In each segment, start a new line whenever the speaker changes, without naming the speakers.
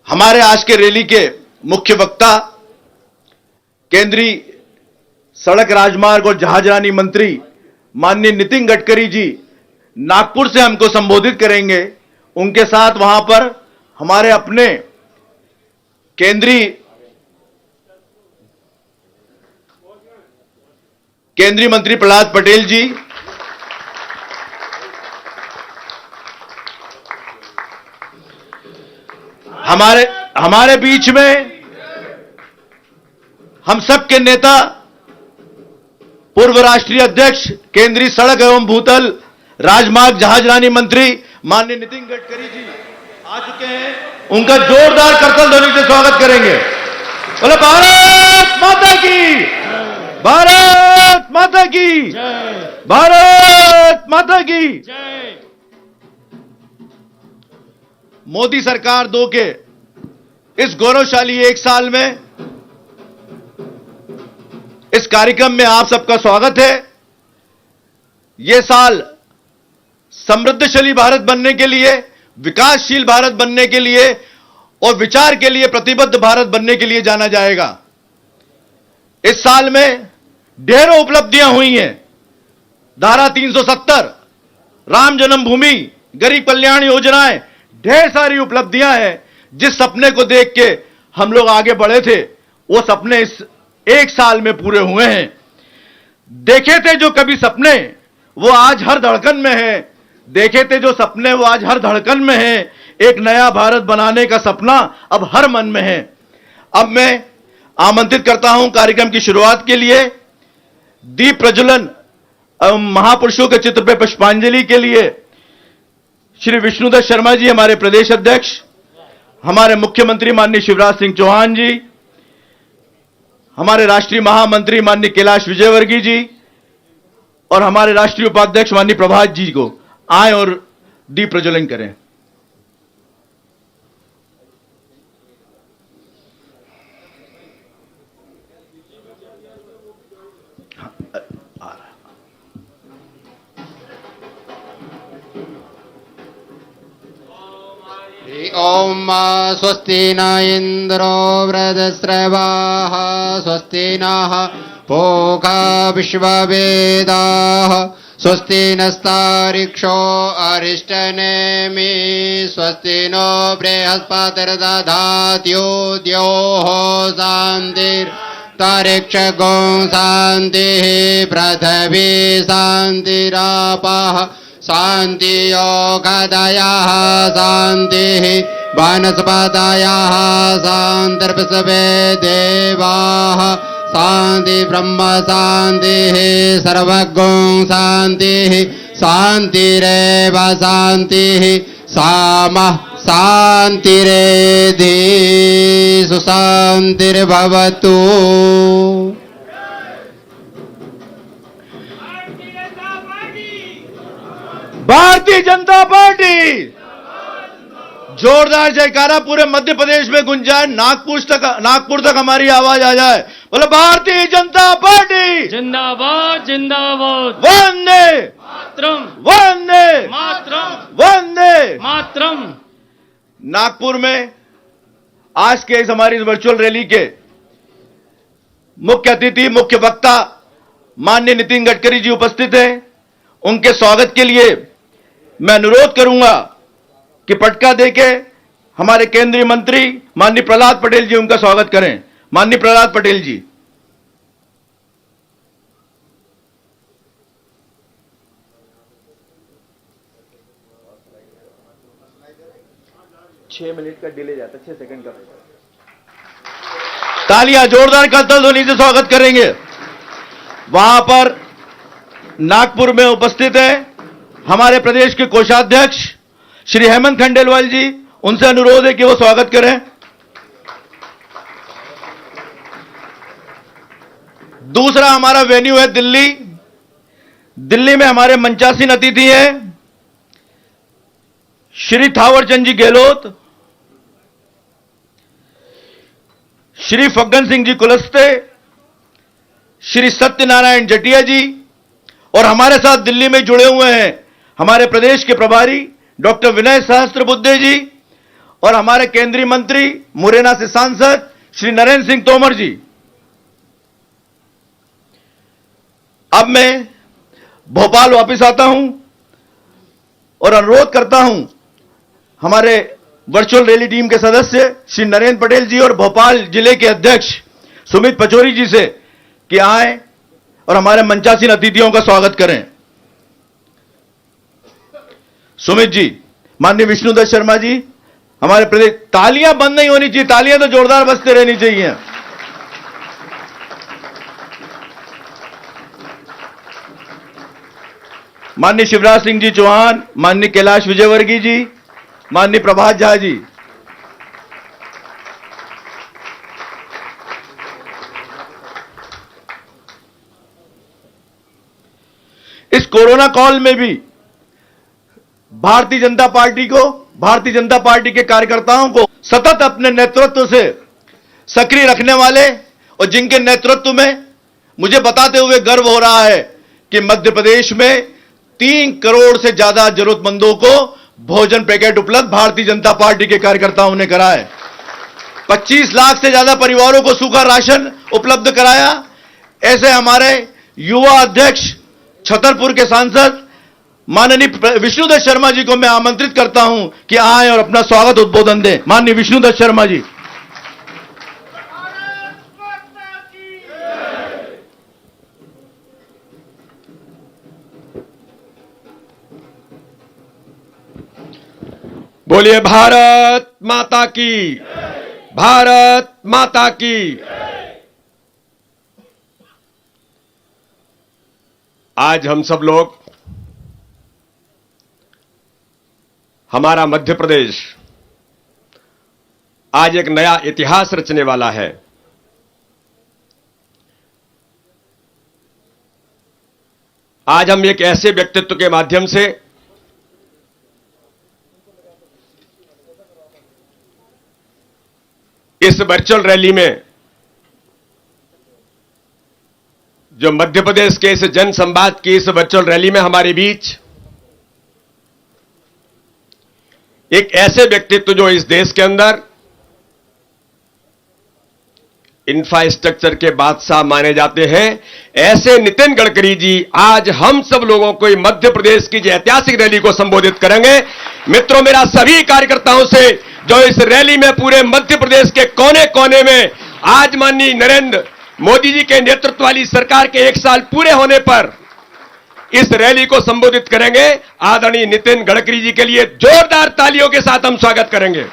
हमारे आज के रैली के मुख्य वक्ता केंद्रीय सड़क राजमार्ग और जहाजरानी मंत्री माननीय नितिन गडकरी जी नागपुर से हमको संबोधित करेंगे। उनके साथ वहां पर हमारे अपने केंद्रीय मंत्री प्रहलाद पटेल जी, हमारे बीच में हम सबके नेता पूर्व राष्ट्रीय अध्यक्ष केंद्रीय सड़क एवं भूतल राजमार्ग जहाजरानी मंत्री माननीय नितिन गडकरी जी आ चुके हैं। उनका जोरदार करतल ध्वनि से स्वागत करेंगे। बोले भारत माता की, भारत माता की, भारत माता की। मोदी सरकार 2 के इस गौरवशाली 1 साल में इस कार्यक्रम में आप सबका स्वागत है। यह साल समृद्धशाली भारत बनने के लिए, विकासशील भारत बनने के लिए और विचार के लिए प्रतिबद्ध भारत बनने के लिए जाना जाएगा। इस साल में ढेरों उपलब्धियां हुई हैं। धारा 370, राम जन्मभूमि, गरीब कल्याण योजनाएं, ढेर सारी उपलब्धियां हैं। जिस सपने को देख के हम लोग आगे बढ़े थे, वो सपने इस 1 साल में पूरे हुए हैं। देखे थे जो कभी सपने, वो आज हर धड़कन में है। देखे थे जो सपने, वो आज हर धड़कन में है। एक नया भारत बनाने का सपना अब हर मन में है। अब मैं आमंत्रित करता हूं कार्यक्रम की शुरुआत के लिए दीप प्रज्वलन एवं महापुरुषों के चित्र पर पुष्पांजलि के लिए श्री विष्णुदत्त शर्मा जी, हमारे प्रदेश अध्यक्ष, हमारे मुख्यमंत्री माननीय शिवराज सिंह चौहान जी, हमारे राष्ट्रीय महामंत्री माननीय कैलाश विजयवर्गीय जी और हमारे राष्ट्रीय उपाध्यक्ष माननीय प्रभात जी को आए और दीप प्रज्वलन करें।
ओम स्वस्ति न इंद्रो वृधस्रवाः स्वस्ति नः पूषा विश्ववेदाः स्वस्ति नस्तारिक्षो अरिष्टनेमि स्वस्ति नो बृहस्पतिर्दधात्यो द्योः शान्तिर्तरिक्षगो शान्तिः पृथिवी शान्तिरापः शान्तियोगदयः शान्तिः वनस्पतयः शान्तिर्विश्वे देवाः शान्ति ब्रह्म शान्तिः सर्वगो शान्तिः शान्तिरेव शान्तिः सामः शान्तिरेधि सुशान्तिर्भवतु।
भारतीय जनता पार्टी, जोरदार जयकारा पूरे मध्य प्रदेश में गुंजाए, नागपुर तक हमारी आवाज आ जाए। बोले भारतीय जनता पार्टी
जिंदाबाद जिंदाबाद,
वंदे
मातरम
वंदे
मातरम
वंदे
मातरम।
नागपुर में आज के इस हमारी वर्चुअल रैली के मुख्य अतिथि, मुख्य वक्ता माननीय नितिन गडकरी जी उपस्थित हैं। उनके स्वागत के लिए मैं अनुरोध करूंगा कि पटका देके हमारे केंद्रीय मंत्री माननीय प्रहलाद पटेल जी उनका स्वागत करें। माननीय प्रहलाद पटेल जी। छह मिनट का डिले जाता, 6 सेकंड का। तालियां जोरदार करतल ध्वनि से स्वागत करेंगे। वहां पर नागपुर में उपस्थित है हमारे प्रदेश के कोषाध्यक्ष श्री हेमंत खंडेलवाल जी। उनसे अनुरोध है कि वो स्वागत करें। दूसरा हमारा वेन्यू है दिल्ली। दिल्ली में हमारे मंचासीन अतिथि हैं श्री थावरचंद जी गहलोत, श्री फग्गन सिंह जी कुलस्ते, श्री सत्यनारायण जटिया जी और हमारे साथ दिल्ली में जुड़े हुए हैं हमारे प्रदेश के प्रभारी डॉक्टर विनय सहस्त्रबुद्धे जी और हमारे केंद्रीय मंत्री मुरैना से सांसद श्री नरेंद्र सिंह तोमर जी। अब मैं भोपाल वापस आता हूं और अनुरोध करता हूं हमारे वर्चुअल रैली टीम के सदस्य श्री नरेंद्र पटेल जी और भोपाल जिले के अध्यक्ष सुमित पचौरी जी से कि आए और हमारे मंचासीन अतिथियों का स्वागत करें। सुमित जी, माननीय विष्णुदत्त शर्मा जी, हमारे प्रदेश, तालियां बंद नहीं होनी चाहिए, तालियां तो जोरदार बजते रहनी चाहिए। माननीय शिवराज सिंह जी चौहान, माननीय कैलाश विजयवर्गीय जी, माननीय प्रभात झा जी, इस कोरोना काल में भी भारतीय जनता पार्टी के कार्यकर्ताओं को सतत अपने नेतृत्व से सक्रिय रखने वाले और जिनके नेतृत्व में मुझे बताते हुए गर्व हो रहा है कि मध्य प्रदेश में 3 करोड़ से ज्यादा जरूरतमंदों को भोजन पैकेट उपलब्ध भारतीय जनता पार्टी के कार्यकर्ताओं ने कराए। 25 लाख से ज्यादा परिवारों को सूखा राशन उपलब्ध कराया। ऐसे हमारे युवा अध्यक्ष छतरपुर के सांसद माननीय विष्णुदत्त शर्मा जी को मैं आमंत्रित करता हूं कि आए और अपना स्वागत उद्बोधन दें। माननीय विष्णुदत्त शर्मा जी।
बोलिए भारत माता की, भारत माता की। आज हम सब लोग, हमारा मध्य प्रदेश आज एक नया इतिहास रचने वाला है। आज हम एक ऐसे व्यक्तित्व के माध्यम से इस वर्चुअल रैली में, जो मध्य प्रदेश के इस जन संवाद की इस वर्चुअल रैली में हमारे बीच एक ऐसे व्यक्तित्व जो इस देश के अंदर इंफ्रास्ट्रक्चर के बादशाह माने जाते हैं, ऐसे नितिन गडकरी जी आज हम सब लोगों को मध्य प्रदेश की जो ऐतिहासिक रैली को संबोधित करेंगे। मित्रों, मेरा सभी कार्यकर्ताओं से जो इस रैली में पूरे मध्य प्रदेश के कोने कोने में आज माननीय नरेंद्र मोदी जी के नेतृत्व वाली सरकार के 1 साल पूरे होने पर इस रैली को संबोधित करेंगे, आदरणीय नितिन गडकरी जी के लिए जोरदार तालियों के साथ हम स्वागत करेंगे।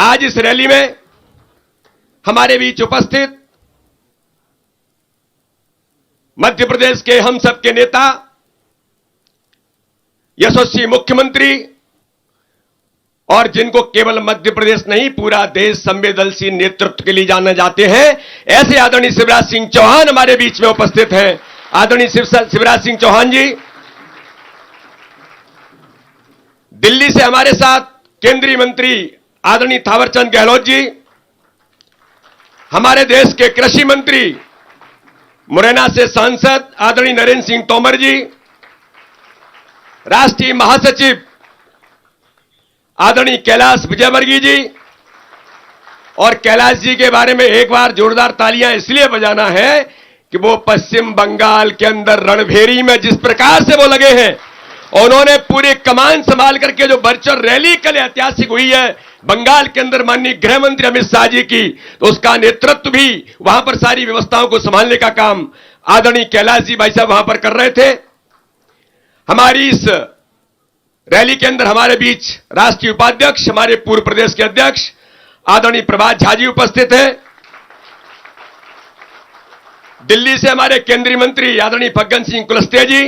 आज इस रैली में हमारे बीच उपस्थित मध्य प्रदेश के हम सबके नेता, यशस्वी मुख्यमंत्री और जिनको केवल मध्य प्रदेश नहीं पूरा देश संवेदनशील नेतृत्व के लिए जाने जाते हैं, ऐसे आदरणीय शिवराज सिंह चौहान हमारे बीच में उपस्थित हैं। आदरणीय शिवराज सिंह चौहान जी। दिल्ली से हमारे साथ केंद्रीय मंत्री आदरणीय थावरचंद गहलोत जी, हमारे देश के कृषि मंत्री मुरैना से सांसद आदरणीय नरेंद्र सिंह तोमर जी, राष्ट्रीय महासचिव आदरणीय कैलाश विजयवर्गीय जी। और कैलाश जी के बारे में एक बार जोरदार तालियां इसलिए बजाना है कि वो पश्चिम बंगाल के अंदर रणभेरी में जिस प्रकार से वो लगे हैं, उन्होंने पूरी कमान संभाल करके जो वर्चुअल रैली कल ऐतिहासिक हुई है बंगाल के अंदर माननीय गृह मंत्री अमित शाह जी की, तो उसका नेतृत्व भी वहां पर सारी व्यवस्थाओं को संभालने का काम आदरणीय कैलाश जी भाई साहब वहां पर कर रहे थे। हमारी इस रैली के अंदर हमारे बीच राष्ट्रीय उपाध्यक्ष, हमारे पूर्व प्रदेश के अध्यक्ष आदरणीय प्रभात झा जी उपस्थित हैं। दिल्ली से हमारे केंद्रीय मंत्री आदरणीय फग्गन सिंह कुलस्ते जी,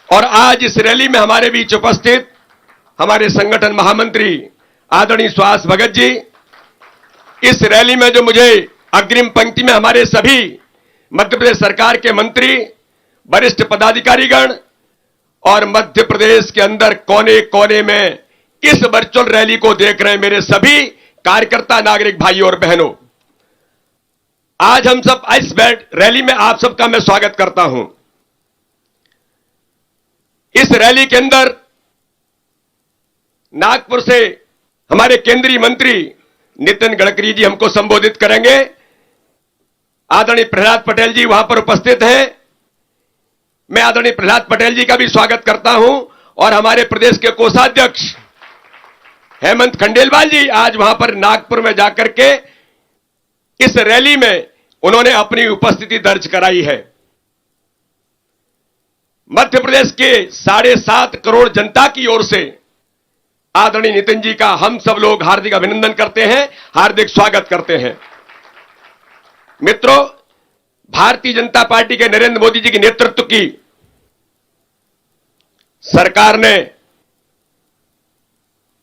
और आज इस रैली में हमारे बीच उपस्थित हमारे संगठन महामंत्री आदरणीय सुहास भगत जी। इस रैली में जो मुझे अग्रिम पंक्ति में हमारे सभी मध्य प्रदेश सरकार के मंत्री, वरिष्ठ पदाधिकारीगण और मध्य प्रदेश के अंदर कोने कोने में इस वर्चुअल रैली को देख रहे मेरे सभी कार्यकर्ता, नागरिक भाइयों और बहनों, आज हम सब इस रैली में आप सबका मैं स्वागत करता हूं। इस रैली के अंदर नागपुर से हमारे केंद्रीय मंत्री नितिन गडकरी जी हमको संबोधित करेंगे। आदरणीय प्रहलाद पटेल जी वहां पर उपस्थित हैं। मैं आदरणीय प्रहलाद पटेल जी का भी स्वागत करता हूं और हमारे प्रदेश के कोषाध्यक्ष हेमंत खंडेलवाल जी आज वहां पर नागपुर में जाकर के इस रैली में उन्होंने अपनी उपस्थिति दर्ज कराई है। मध्य प्रदेश के 7.5 करोड़ जनता की ओर से आदरणीय नितिन जी का हम सब लोग हार्दिक अभिनंदन करते हैं, हार्दिक स्वागत करते हैं। मित्रों, भारतीय जनता पार्टी के नरेंद्र मोदी जी के नेतृत्व की सरकार ने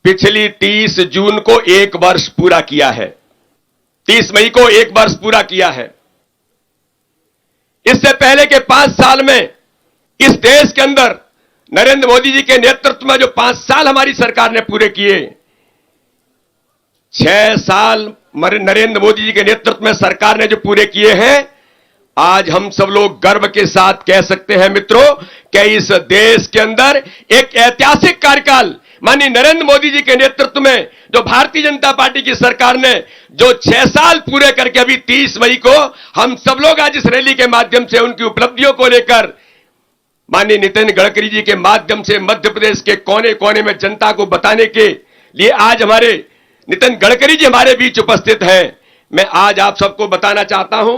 पिछली 30 जून को 1 वर्ष पूरा किया है। 30 मई को 1 वर्ष पूरा किया है। इससे पहले के 5 साल में इस देश के अंदर नरेंद्र मोदी जी के नेतृत्व में जो 5 साल हमारी सरकार ने पूरे किए, 6 साल नरेंद्र मोदी जी के नेतृत्व में सरकार ने जो पूरे किए हैं, आज हम सब लोग गर्व के साथ कह सकते हैं मित्रों कि इस देश के अंदर एक ऐतिहासिक कार्यकाल माननीय नरेंद्र मोदी जी के नेतृत्व में जो भारतीय जनता पार्टी की सरकार ने जो 6 साल पूरे करके अभी 30 मई को हम सब लोग आज इस रैली के माध्यम से उनकी उपलब्धियों को लेकर माननीय नितिन गडकरी जी के माध्यम से मध्य प्रदेश के कोने कोने में जनता को बताने के लिए आज हमारे नितिन गडकरी जी हमारे बीच उपस्थित हैं। मैं आज आप सबको बताना चाहता हूं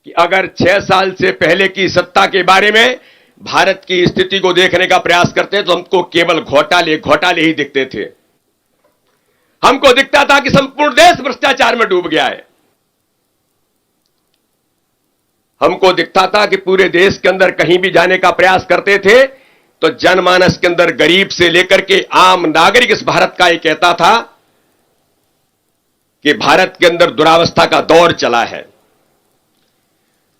कि अगर 6 साल से पहले की सत्ता के बारे में भारत की स्थिति को देखने का प्रयास करते तो हमको केवल घोटाले ही दिखते थे। हमको दिखता था कि संपूर्ण देश भ्रष्टाचार में डूब गया है। हमको दिखता था कि पूरे देश के अंदर कहीं भी जाने का प्रयास करते थे तो जनमानस के अंदर गरीब से लेकर के आम नागरिक इस भारत का ये कहता था कि भारत के अंदर दुरावस्था का दौर चला है।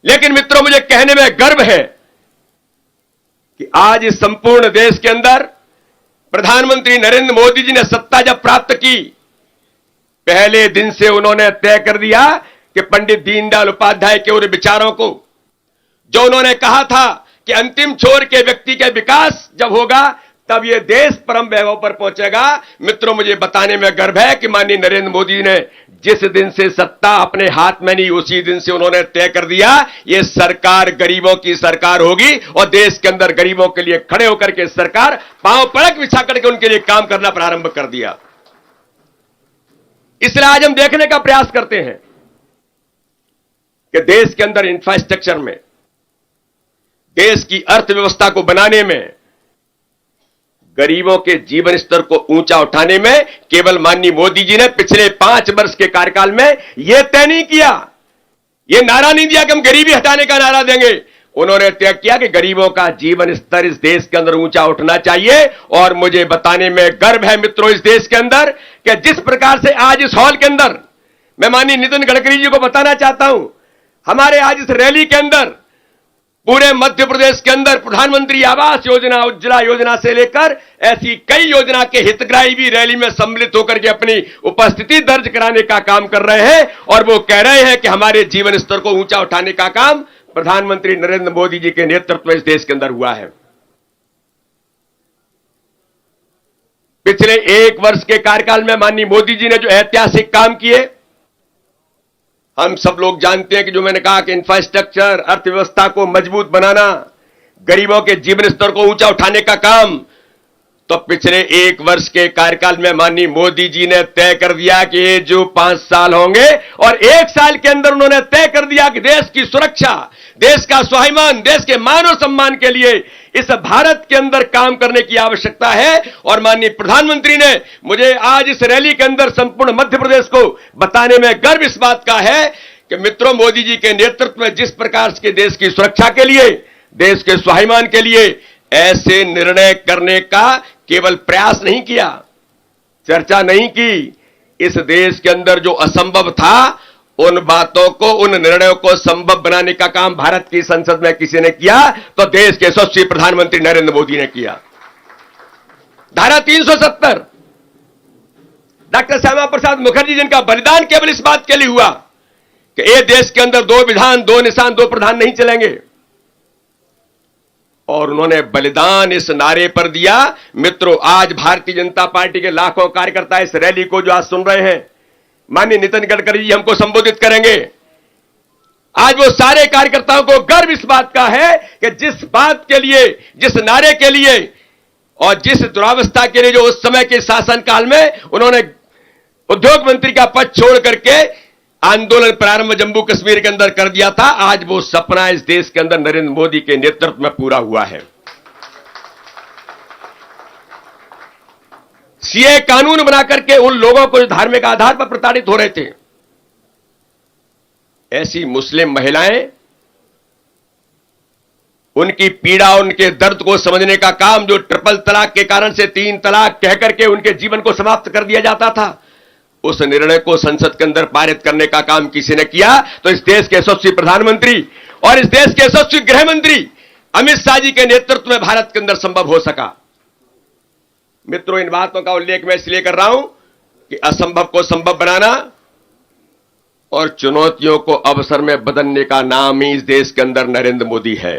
लेकिन मित्रों, मुझे कहने में गर्व है कि आज इस संपूर्ण देश के अंदर प्रधानमंत्री नरेंद्र मोदी जी ने सत्ता जब प्राप्त की, पहले दिन से उन्होंने तय कर दिया कि पंडित दीनदयाल उपाध्याय के उन विचारों को जो उन्होंने कहा था कि अंतिम छोर के व्यक्ति के विकास जब होगा तब यह देश परम वैभव पर पहुंचेगा। मित्रों, मुझे बताने में गर्व है कि माननीय नरेंद्र मोदी ने जिस दिन से सत्ता अपने हाथ में ली उसी दिन से उन्होंने तय कर दिया यह सरकार गरीबों की सरकार होगी और देश के अंदर गरीबों के लिए खड़े होकर के सरकार पांव पड़क बिछा करके उनके लिए काम करना प्रारंभ कर दिया। इसलिए आज हम देखने का प्रयास करते हैं कि देश के अंदर इंफ्रास्ट्रक्चर में, देश की अर्थव्यवस्था को बनाने में, गरीबों के जीवन स्तर को ऊंचा उठाने में केवल माननीय मोदी जी ने पिछले 5 वर्ष के कार्यकाल में यह तय नहीं किया, यह नारा नहीं दिया कि हम गरीबी हटाने का नारा देंगे। उन्होंने तय किया कि गरीबों का जीवन स्तर इस देश के अंदर ऊंचा उठना चाहिए। और मुझे बताने में गर्व है मित्रों इस देश के अंदर कि जिस प्रकार से आज इस हॉल के अंदर मैं माननीय नितिन गडकरी जी को बताना चाहता हूं, हमारे आज इस रैली के अंदर पूरे मध्य प्रदेश के अंदर प्रधानमंत्री आवास योजना, उज्ज्वला योजना से लेकर ऐसी कई योजना के हितग्राही भी रैली में सम्मिलित होकर के अपनी उपस्थिति दर्ज कराने का काम कर रहे हैं और वो कह रहे हैं कि हमारे जीवन स्तर को ऊंचा उठाने का काम प्रधानमंत्री नरेंद्र मोदी जी के नेतृत्व में इस देश के अंदर हुआ है। पिछले 1 वर्ष के कार्यकाल में माननीय मोदी जी ने जो ऐतिहासिक काम किए, हम सब लोग जानते हैं कि जो मैंने कहा कि इंफ्रास्ट्रक्चर, अर्थव्यवस्था को मजबूत बनाना, गरीबों के जीवन स्तर को ऊंचा उठाने का काम, तो पिछले 1 वर्ष के कार्यकाल में माननीय मोदी जी ने तय कर दिया कि ये जो 5 साल होंगे और 1 साल के अंदर उन्होंने तय कर दिया कि देश की सुरक्षा, देश का स्वाभिमान, देश के मानव सम्मान के लिए इस भारत के अंदर काम करने की आवश्यकता है। और माननीय प्रधानमंत्री ने मुझे आज इस रैली के अंदर संपूर्ण मध्य प्रदेश को बताने में गर्व इस बात का है कि मित्रों, मोदी जी के नेतृत्व में जिस प्रकार के देश की सुरक्षा के लिए, देश के स्वाभिमान के लिए ऐसे निर्णय करने का केवल प्रयास नहीं किया, चर्चा नहीं की, इस देश के अंदर जो असंभव था उन बातों को, उन निर्णयों को संभव बनाने का काम भारत की संसद में किसी ने किया तो देश के यशस्वी प्रधानमंत्री नरेंद्र मोदी ने किया। धारा 370, डॉक्टर श्यामा प्रसाद मुखर्जी जिनका बलिदान केवल इस बात के लिए हुआ कि ये देश के अंदर 2 विधान, 2 निशान, 2 प्रधान नहीं चलेंगे। और उन्होंने बलिदान इस नारे पर दिया। मित्रों, आज भारतीय जनता पार्टी के लाखों कार्यकर्ता इस रैली को जो आज सुन रहे हैं, माननीय नितिन गडकरी जी हमको संबोधित करेंगे। आज वो सारे कार्यकर्ताओं को गर्व इस बात का है कि जिस बात के लिए, जिस नारे के लिए और जिस दुरावस्था के लिए जो उस समय के शासनकाल में उन्होंने उद्योग मंत्री का पद छोड़ करके आंदोलन प्रारंभ जम्मू कश्मीर के अंदर कर दिया था, आज वो सपना इस देश के अंदर नरेंद्र मोदी के नेतृत्व में पूरा हुआ है। सीए कानून बनाकर के उन लोगों को जो धार्मिक आधार पर प्रताड़ित हो रहे थे, ऐसी मुस्लिम महिलाएं, उनकी पीड़ा, उनके दर्द को समझने का काम जो ट्रिपल तलाक के कारण से 3 तलाक कहकर के उनके जीवन को समाप्त कर दिया जाता था, उस निर्णय को संसद के अंदर पारित करने का काम किसी ने किया तो इस देश के यशस्वी प्रधानमंत्री और इस देश के यशस्वी गृह मंत्री अमित शाह जी के नेतृत्व में भारत के अंदर संभव हो सका। मित्रों, इन बातों का उल्लेख मैं इसलिए कर रहा हूं कि असंभव को संभव बनाना और चुनौतियों को अवसर में बदलने का नाम ही इस देश के अंदर नरेंद्र मोदी है।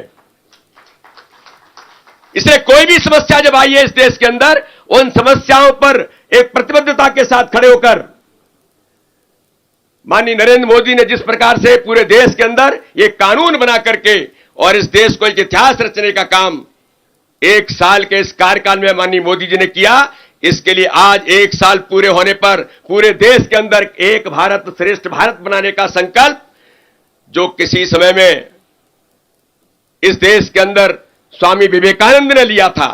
इसलिए कोई भी समस्या जब आई है इस देश के अंदर, उन समस्याओं पर एक प्रतिबद्धता के साथ खड़े होकर माननीय नरेंद्र मोदी ने जिस प्रकार से पूरे देश के अंदर एक कानून बना करके और इस देश को एक इतिहास रचने का काम 1 साल के इस कार्यकाल में माननीय मोदी जी ने किया, इसके लिए आज 1 साल पूरे होने पर पूरे देश के अंदर एक भारत श्रेष्ठ भारत बनाने का संकल्प जो किसी समय में इस देश के अंदर स्वामी विवेकानंद ने लिया था।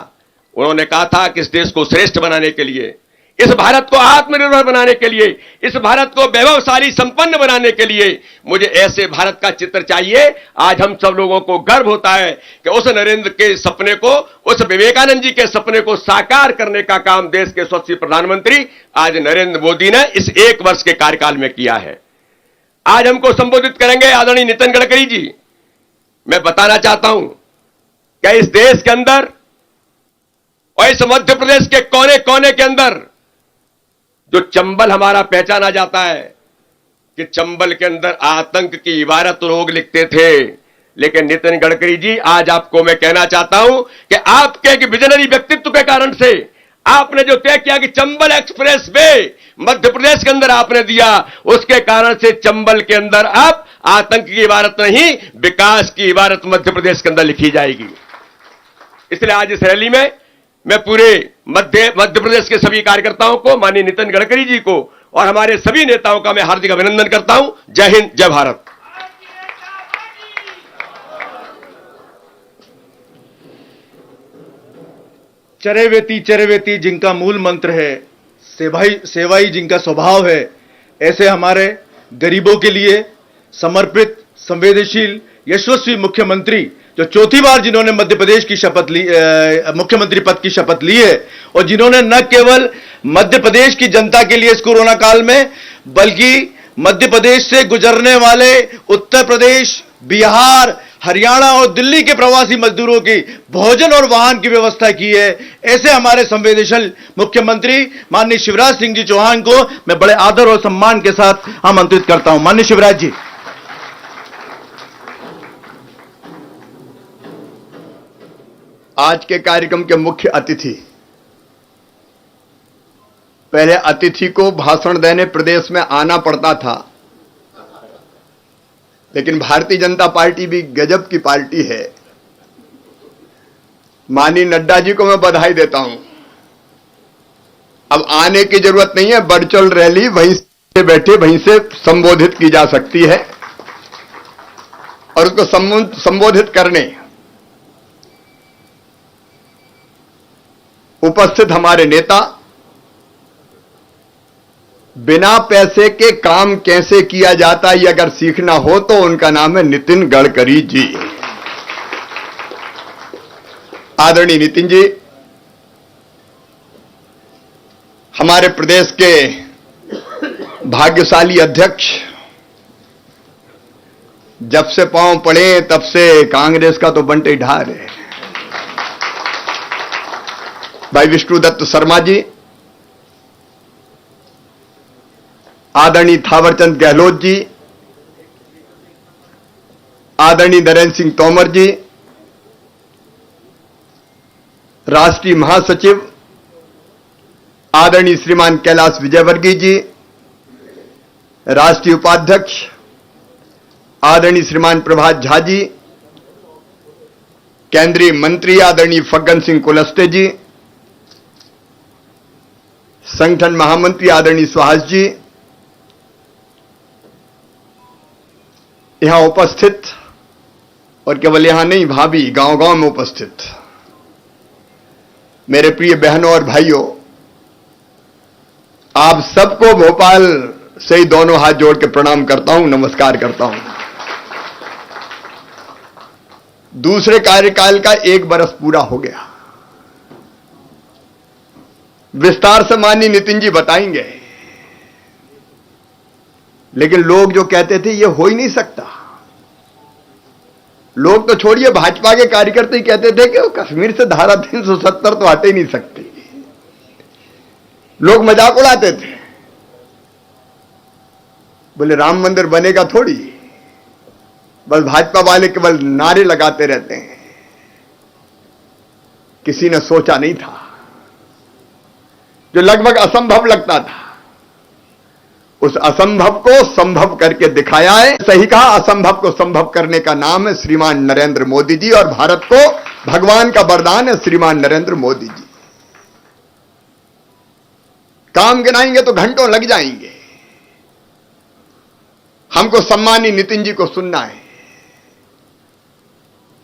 उन्होंने कहा था कि इस देश को श्रेष्ठ बनाने के लिए, इस भारत को आत्मनिर्भर बनाने के लिए, इस भारत को वैभवशाली संपन्न बनाने के लिए मुझे ऐसे भारत का चित्र चाहिए। आज हम सब लोगों को गर्व होता है कि उस नरेंद्र के सपने को, उस विवेकानंद जी के सपने को साकार करने का काम देश के यशस्वी प्रधानमंत्री आज नरेंद्र मोदी ने इस 1 वर्ष के कार्यकाल में किया है। आज हमको संबोधित करेंगे आदरणीय नितिन गडकरी जी। मैं बताना चाहता हूं कि इस देश के अंदर और इस मध्य प्रदेश के कोने कोने के अंदर जो चंबल हमारा पहचाना जाता है कि चंबल के अंदर आतंक की इबारत लोग लिखते थे, लेकिन नितिन गडकरी जी आज आपको मैं कहना चाहता हूं कि आपके एक विजनरी व्यक्तित्व के कारण से आपने जो तय किया कि चंबल एक्सप्रेस वे मध्य प्रदेश के अंदर आपने दिया, उसके कारण से चंबल के अंदर अब आतंक की इबारत नहीं, विकास की इबारत मध्य प्रदेश के अंदर लिखी जाएगी। इसलिए आज इस रैली में मैं पूरे मध्य प्रदेश के सभी कार्यकर्ताओं को, माननीय नितिन गडकरी जी को और हमारे सभी नेताओं का मैं हार्दिक अभिनंदन करता हूं। जय हिंद, जय भारत।
चरेवेती चरेवेती जिनका मूल मंत्र है, सेवाई जिनका स्वभाव है, ऐसे हमारे गरीबों के लिए समर्पित, संवेदनशील, यशस्वी मुख्यमंत्री जो 4थी बार जिन्होंने मध्य प्रदेश की शपथ ली, मुख्यमंत्री पद की शपथ ली है, और जिन्होंने न केवल मध्य प्रदेश की जनता के लिए इस कोरोना काल में, बल्कि मध्य प्रदेश से गुजरने वाले उत्तर प्रदेश, बिहार, हरियाणा और दिल्ली के प्रवासी मजदूरों की भोजन और वाहन की व्यवस्था की है, ऐसे हमारे संवेदनशील मुख्यमंत्री माननीय शिवराज सिंह जी चौहान को मैं बड़े आदर और सम्मान के साथ आमंत्रित करता हूं। माननीय शिवराज जी।
आज के कार्यक्रम के मुख्य अतिथि, पहले अतिथि को भाषण देने प्रदेश में आना पड़ता था, लेकिन भारतीय जनता पार्टी भी गजब की पार्टी है। माननीय नड्डा जी को मैं बधाई देता हूं। अब आने की जरूरत नहीं है, वर्चुअल रैली वहीं से बैठे वहीं से संबोधित की जा सकती है और उसको संबोधित करने उपस्थित हमारे नेता, बिना पैसे के काम कैसे किया जाता है ये अगर सीखना हो तो उनका नाम है नितिन गडकरी जी। आदरणीय नितिन जी, हमारे प्रदेश के भाग्यशाली अध्यक्ष, जब से पांव पड़े तब से कांग्रेस का तो बंटे ढार है। भाई विष्णुदत्त शर्मा जी, आदरणीय थावरचंद गहलोत जी, आदरणीय नरेंद्र सिंह तोमर जी, राष्ट्रीय महासचिव आदरणीय श्रीमान कैलाश विजयवर्गीय जी, राष्ट्रीय उपाध्यक्ष आदरणीय श्रीमान प्रभात झा जी, केंद्रीय मंत्री आदरणीय फग्गन सिंह कुलस्ते जी, संगठन महामंत्री आदरणीय सुहास जी, यहां उपस्थित और केवल यहां नहीं, भाभी गांव-गांव में उपस्थित मेरे प्रिय बहनों और भाइयों, आप सबको भोपाल से ही दोनों हाथ जोड़ के प्रणाम करता हूं, नमस्कार करता हूं। दूसरे कार्यकाल का 1 बरस पूरा हो गया। विस्तार से माननीय नितिन जी बताएंगे, लेकिन लोग जो कहते थे ये हो ही नहीं सकता, लोग तो छोड़िए, भाजपा के कार्यकर्ता ही कहते थे कि वो कश्मीर से धारा 370 तो हटे ही नहीं सकती। लोग मजाक उड़ाते थे, बोले राम मंदिर बनेगा थोड़ी, बस भाजपा वाले केवल नारे लगाते रहते हैं। किसी ने सोचा नहीं था, जो लगभग असंभव लगता था, उस असंभव को संभव करके दिखाया है। सही कहा, असंभव को संभव करने का नाम है श्रीमान नरेंद्र मोदी जी, और भारत को भगवान का वरदान है श्रीमान नरेंद्र मोदी जी। काम गिनाएंगे तो घंटों लग जाएंगे। हमको सम्मानी नितिन जी को सुनना है,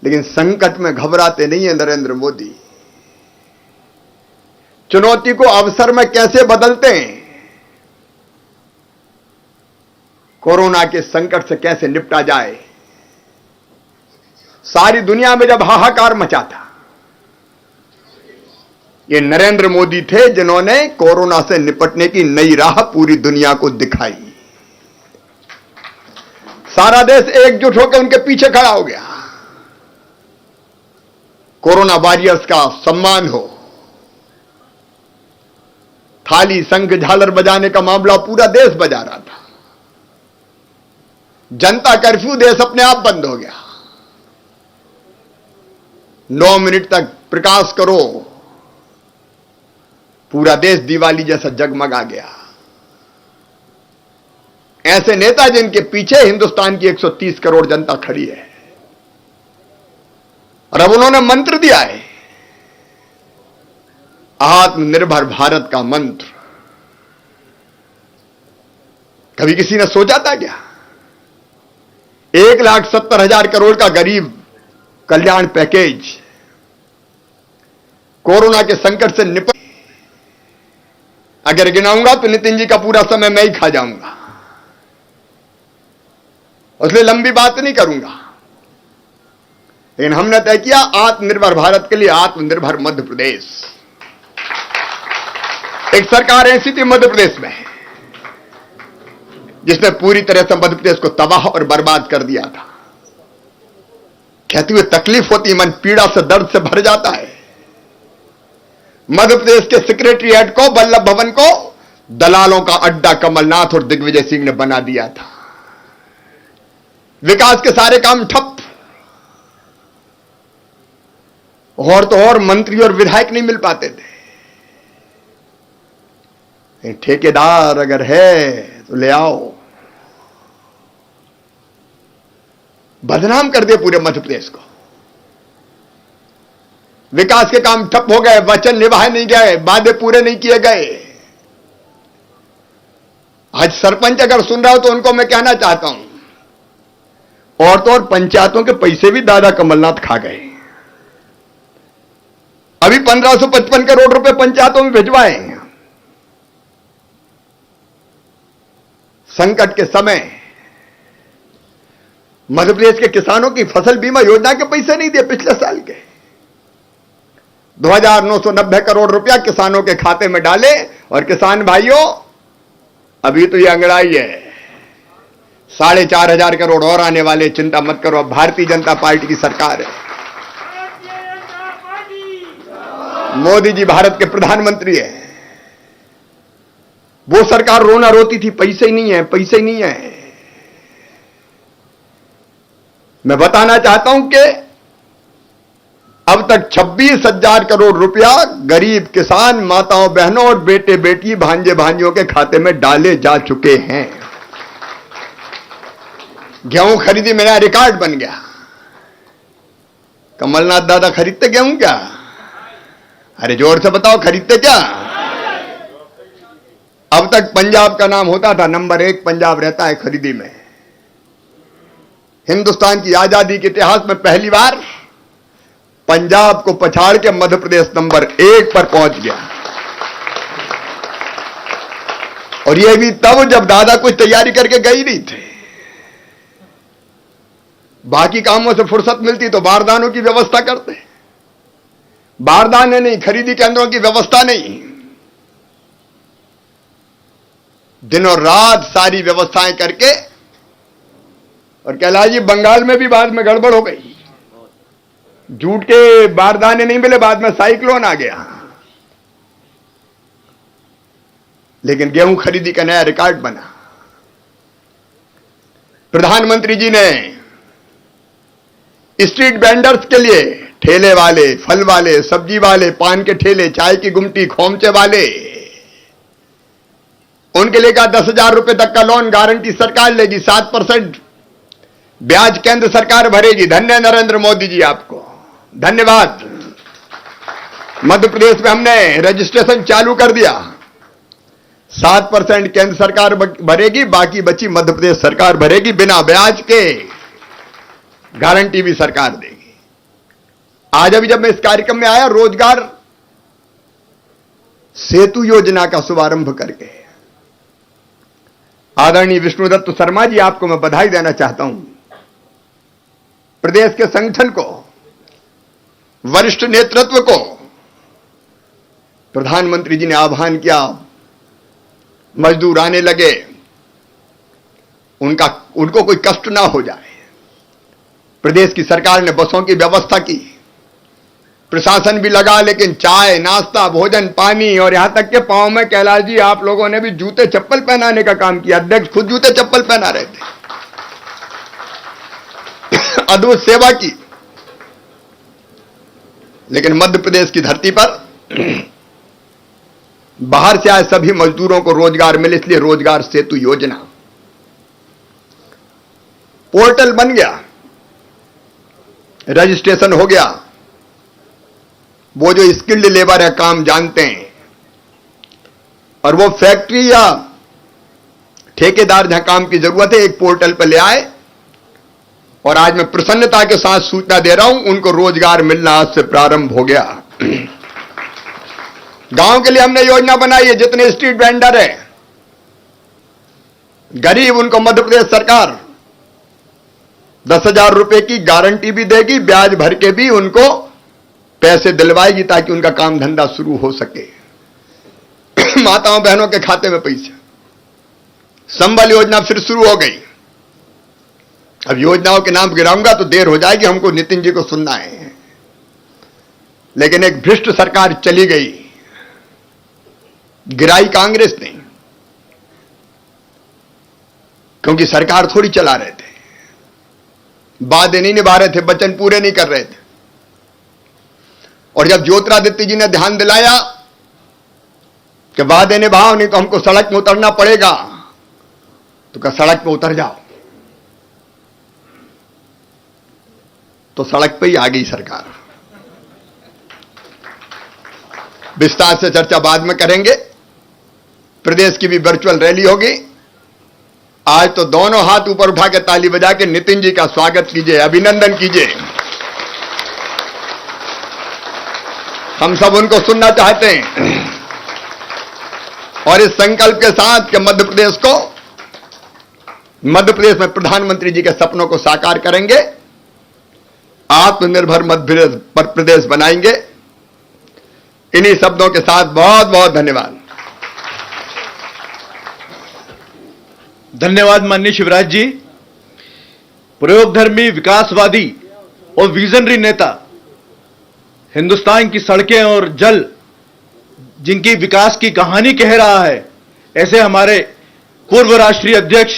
लेकिन संकट में घबराते नहीं है नरेंद्र मोदी। चुनौती को अवसर में कैसे बदलते हैं, कोरोना के संकट से कैसे निपटा जाए। सारी दुनिया में जब हाहाकार मचा था, ये नरेंद्र मोदी थे जिन्होंने कोरोना से निपटने की नई राह पूरी दुनिया को दिखाई। सारा देश एकजुट होकर उनके पीछे खड़ा हो गया। कोरोना वॉरियर्स का सम्मान हो। थाली शंख झालर बजाने का मामला पूरा देश बजा रहा था। जनता कर्फ्यू, देश अपने आप बंद हो गया। 9 मिनट तक प्रकाश करो, पूरा देश दिवाली जैसा जगमगा गया। ऐसे नेता जिनके पीछे हिंदुस्तान की 130 करोड़ जनता खड़ी है, और अब उन्होंने मंत्र दिया है, आत्मनिर्भर भारत का मंत्र। कभी किसी ने सोचा था क्या? 1,70,000 करोड़ का गरीब कल्याण पैकेज कोरोना के संकट से निपट। अगर गिनाऊंगा तो नितिन जी का पूरा समय मैं ही खा जाऊंगा, इसलिए लंबी बात नहीं करूंगा। लेकिन हमने तय किया आत्मनिर्भर भारत के लिए आत्मनिर्भर मध्य प्रदेश। एक सरकार ऐसी थी मध्य प्रदेश में जिसने पूरी तरह से मध्य प्रदेश को तबाह और बर्बाद कर दिया था। कहते हुए तकलीफ होती, मन पीड़ा से दर्द से भर जाता है। मध्य प्रदेश के सेक्रेटरीएट को, वल्लभ भवन को दलालों का अड्डा कमलनाथ और दिग्विजय सिंह ने बना दिया था। विकास के सारे काम ठप, और तो और मंत्री और विधायक नहीं मिल पाते थे। ठेकेदार अगर है तो ले आओ। बदनाम कर दिए पूरे मध्य प्रदेश को। विकास के काम ठप हो गए, वचन निभाए नहीं गए, वादे पूरे नहीं किए गए। आज सरपंच अगर सुन रहा हो तो उनको मैं कहना चाहता हूं, और तो और पंचायतों के पैसे भी दादा कमलनाथ खा गए। अभी 1555 करोड़ रुपए पंचायतों में भिजवाए। संकट के समय मध्य प्रदेश के किसानों की फसल बीमा योजना के पैसे नहीं दिए पिछले साल के। 2,990 करोड़ रुपया किसानों के खाते में डाले, और किसान भाइयों अभी तो ये अंगड़ाई है। 4,500 करोड़ और आने वाले, चिंता मत करो। अब भारतीय जनता पार्टी की सरकार है, मोदी जी भारत के प्रधानमंत्री है। वो सरकार रोना रोती थी, पैसे ही नहीं है, पैसे ही नहीं है। मैं बताना चाहता हूं कि अब तक 26,000 करोड़ रुपया गरीब किसान, माताओं बहनों और बेटे बेटी, भांजे भांजियों के खाते में डाले जा चुके हैं। गेहूं खरीदी में नया रिकॉर्ड बन गया। कमलनाथ दादा खरीदते गेहूं क्या? अरे जोर से बताओ, खरीदते क्या? अब तक पंजाब का नाम होता था, नंबर 1 पंजाब रहता है खरीदी में। हिंदुस्तान की आजादी के इतिहास में पहली बार पंजाब को पछाड़ के मध्य प्रदेश नंबर 1 पर पहुंच गया। और यह भी तब जब दादा कुछ तैयारी करके गई नहीं थे। बाकी कामों से फुर्सत मिलती तो बारदानों की व्यवस्था करते। बारदाने नहीं, खरीदी केंद्रों की व्यवस्था नहीं, दिनों रात सारी व्यवस्थाएं करके। और कैलाश जी, बंगाल में भी बाद में गड़बड़ हो गई, जूट के बारदाने नहीं मिले, बाद में साइक्लोन आ गया। लेकिन गेहूं खरीदी का नया रिकॉर्ड बना। प्रधानमंत्री जी ने स्ट्रीट वेंडर्स के लिए, ठेले वाले, फल वाले, सब्जी वाले, पान के ठेले, चाय की गुमटी, खोमचे वाले, उनके लिए कहा 10,000 रुपए तक का लोन गारंटी सरकार लेगी, 7% ब्याज केंद्र सरकार भरेगी। धन्य नरेंद्र मोदी जी, आपको धन्यवाद। मध्य प्रदेश में हमने रजिस्ट्रेशन चालू कर दिया। 7% केंद्र सरकार भरेगी, बाकी बची मध्य प्रदेश सरकार भरेगी, बिना ब्याज के गारंटी भी सरकार देगी। आज अभी जब मैं इस कार्यक्रम में आया, रोजगार सेतु योजना का शुभारंभ करके आदरणीय विष्णुदत्त शर्मा जी, आपको मैं बधाई देना चाहता हूं। प्रदेश के संगठन को, वरिष्ठ नेतृत्व को प्रधानमंत्री जी ने आह्वान किया, मजदूर आने लगे, उनको कोई कष्ट ना हो जाए। प्रदेश की सरकार ने बसों की व्यवस्था की, प्रशासन भी लगा, लेकिन चाय, नाश्ता, भोजन, पानी और यहां तक के पांव में, कैलाश जी, आप लोगों ने भी जूते चप्पल पहनाने का काम किया। अध्यक्ष खुद जूते चप्पल पहना रहे थे। अद्भुत सेवा की। लेकिन मध्य प्रदेश की धरती पर बाहर से आए सभी मजदूरों को रोजगार मिले, इसलिए रोजगार सेतु योजना पोर्टल बन गया, रजिस्ट्रेशन हो गया। वो जो स्किल्ड लेबर है, काम जानते हैं, और वो फैक्ट्री या ठेकेदार जहां काम की जरूरत है, एक पोर्टल पर ले आए। और आज मैं प्रसन्नता के साथ सूचना दे रहा हूं, उनको रोजगार मिलना आज से प्रारंभ हो गया। गांव के लिए हमने योजना बनाई है, जितने स्ट्रीट वेंडर है गरीब, उनको मध्य प्रदेश सरकार 10,000 रुपए की गारंटी भी देगी, ब्याज भर के भी उनको पैसे दिलवाएगी, ताकि उनका काम धंधा शुरू हो सके। माताओं बहनों के खाते में पैसे। संबल योजना फिर शुरू हो गई। अब योजनाओं के नाम गिराऊंगा तो देर हो जाएगी, हमको नितिन जी को सुनना है। लेकिन एक भ्रष्ट सरकार चली गई, गिराई कांग्रेस ने, क्योंकि सरकार थोड़ी चला रहे थे, वादे नहीं निभा रहे थे, वचन पूरे नहीं कर रहे थे। और जब ज्योतिरादित्य जी ने ध्यान दिलाया कि वादे निभाओ, नहीं तो हमको सड़क में उतरना पड़ेगा, तो कहा सड़क पे उतर जाओ। तो सड़क पे ही आ गई सरकार। विस्तार से चर्चा बाद में करेंगे। प्रदेश की भी वर्चुअल रैली होगी। आज तो दोनों हाथ ऊपर उठा के ताली बजा के नितिन जी का स्वागत कीजिए, अभिनंदन कीजिए। हम सब उनको सुनना चाहते हैं। और इस संकल्प के साथ कि मध्य प्रदेश में प्रधानमंत्री जी के सपनों को साकार करेंगे, आत्मनिर्भर मध्य प्रदेश बनाएंगे। इन्हीं शब्दों के साथ बहुत बहुत धन्यवाद।
धन्यवाद माननीय शिवराज जी। प्रयोगधर्मी, विकासवादी और विजनरी नेता, हिंदुस्तान की सड़कें और जल जिनकी विकास की कहानी कह रहा है, ऐसे हमारे पूर्व राष्ट्रीय अध्यक्ष,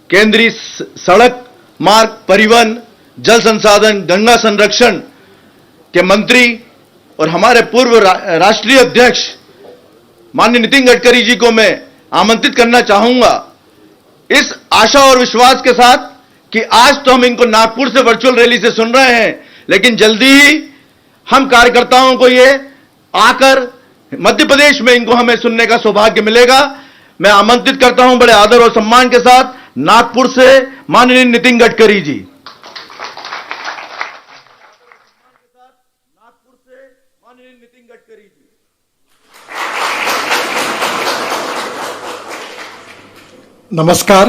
केंद्रीय सड़क मार्ग परिवहन, जल संसाधन, गंगा संरक्षण के मंत्री और हमारे पूर्व राष्ट्रीय अध्यक्ष माननीय नितिन गडकरी जी को मैं आमंत्रित करना चाहूंगा, इस आशा और विश्वास के साथ कि आज तो हम इनको नागपुर से वर्चुअल रैली से सुन रहे हैं, लेकिन जल्दी ही हम कार्यकर्ताओं को ये आकर मध्य प्रदेश में इनको हमें सुनने का सौभाग्य मिलेगा। मैं आमंत्रित करता हूं बड़े आदर और सम्मान के साथ नागपुर से माननीय नितिन गडकरी जी। नागपुर से माननीय नितिन गडकरी जी।
नमस्कार।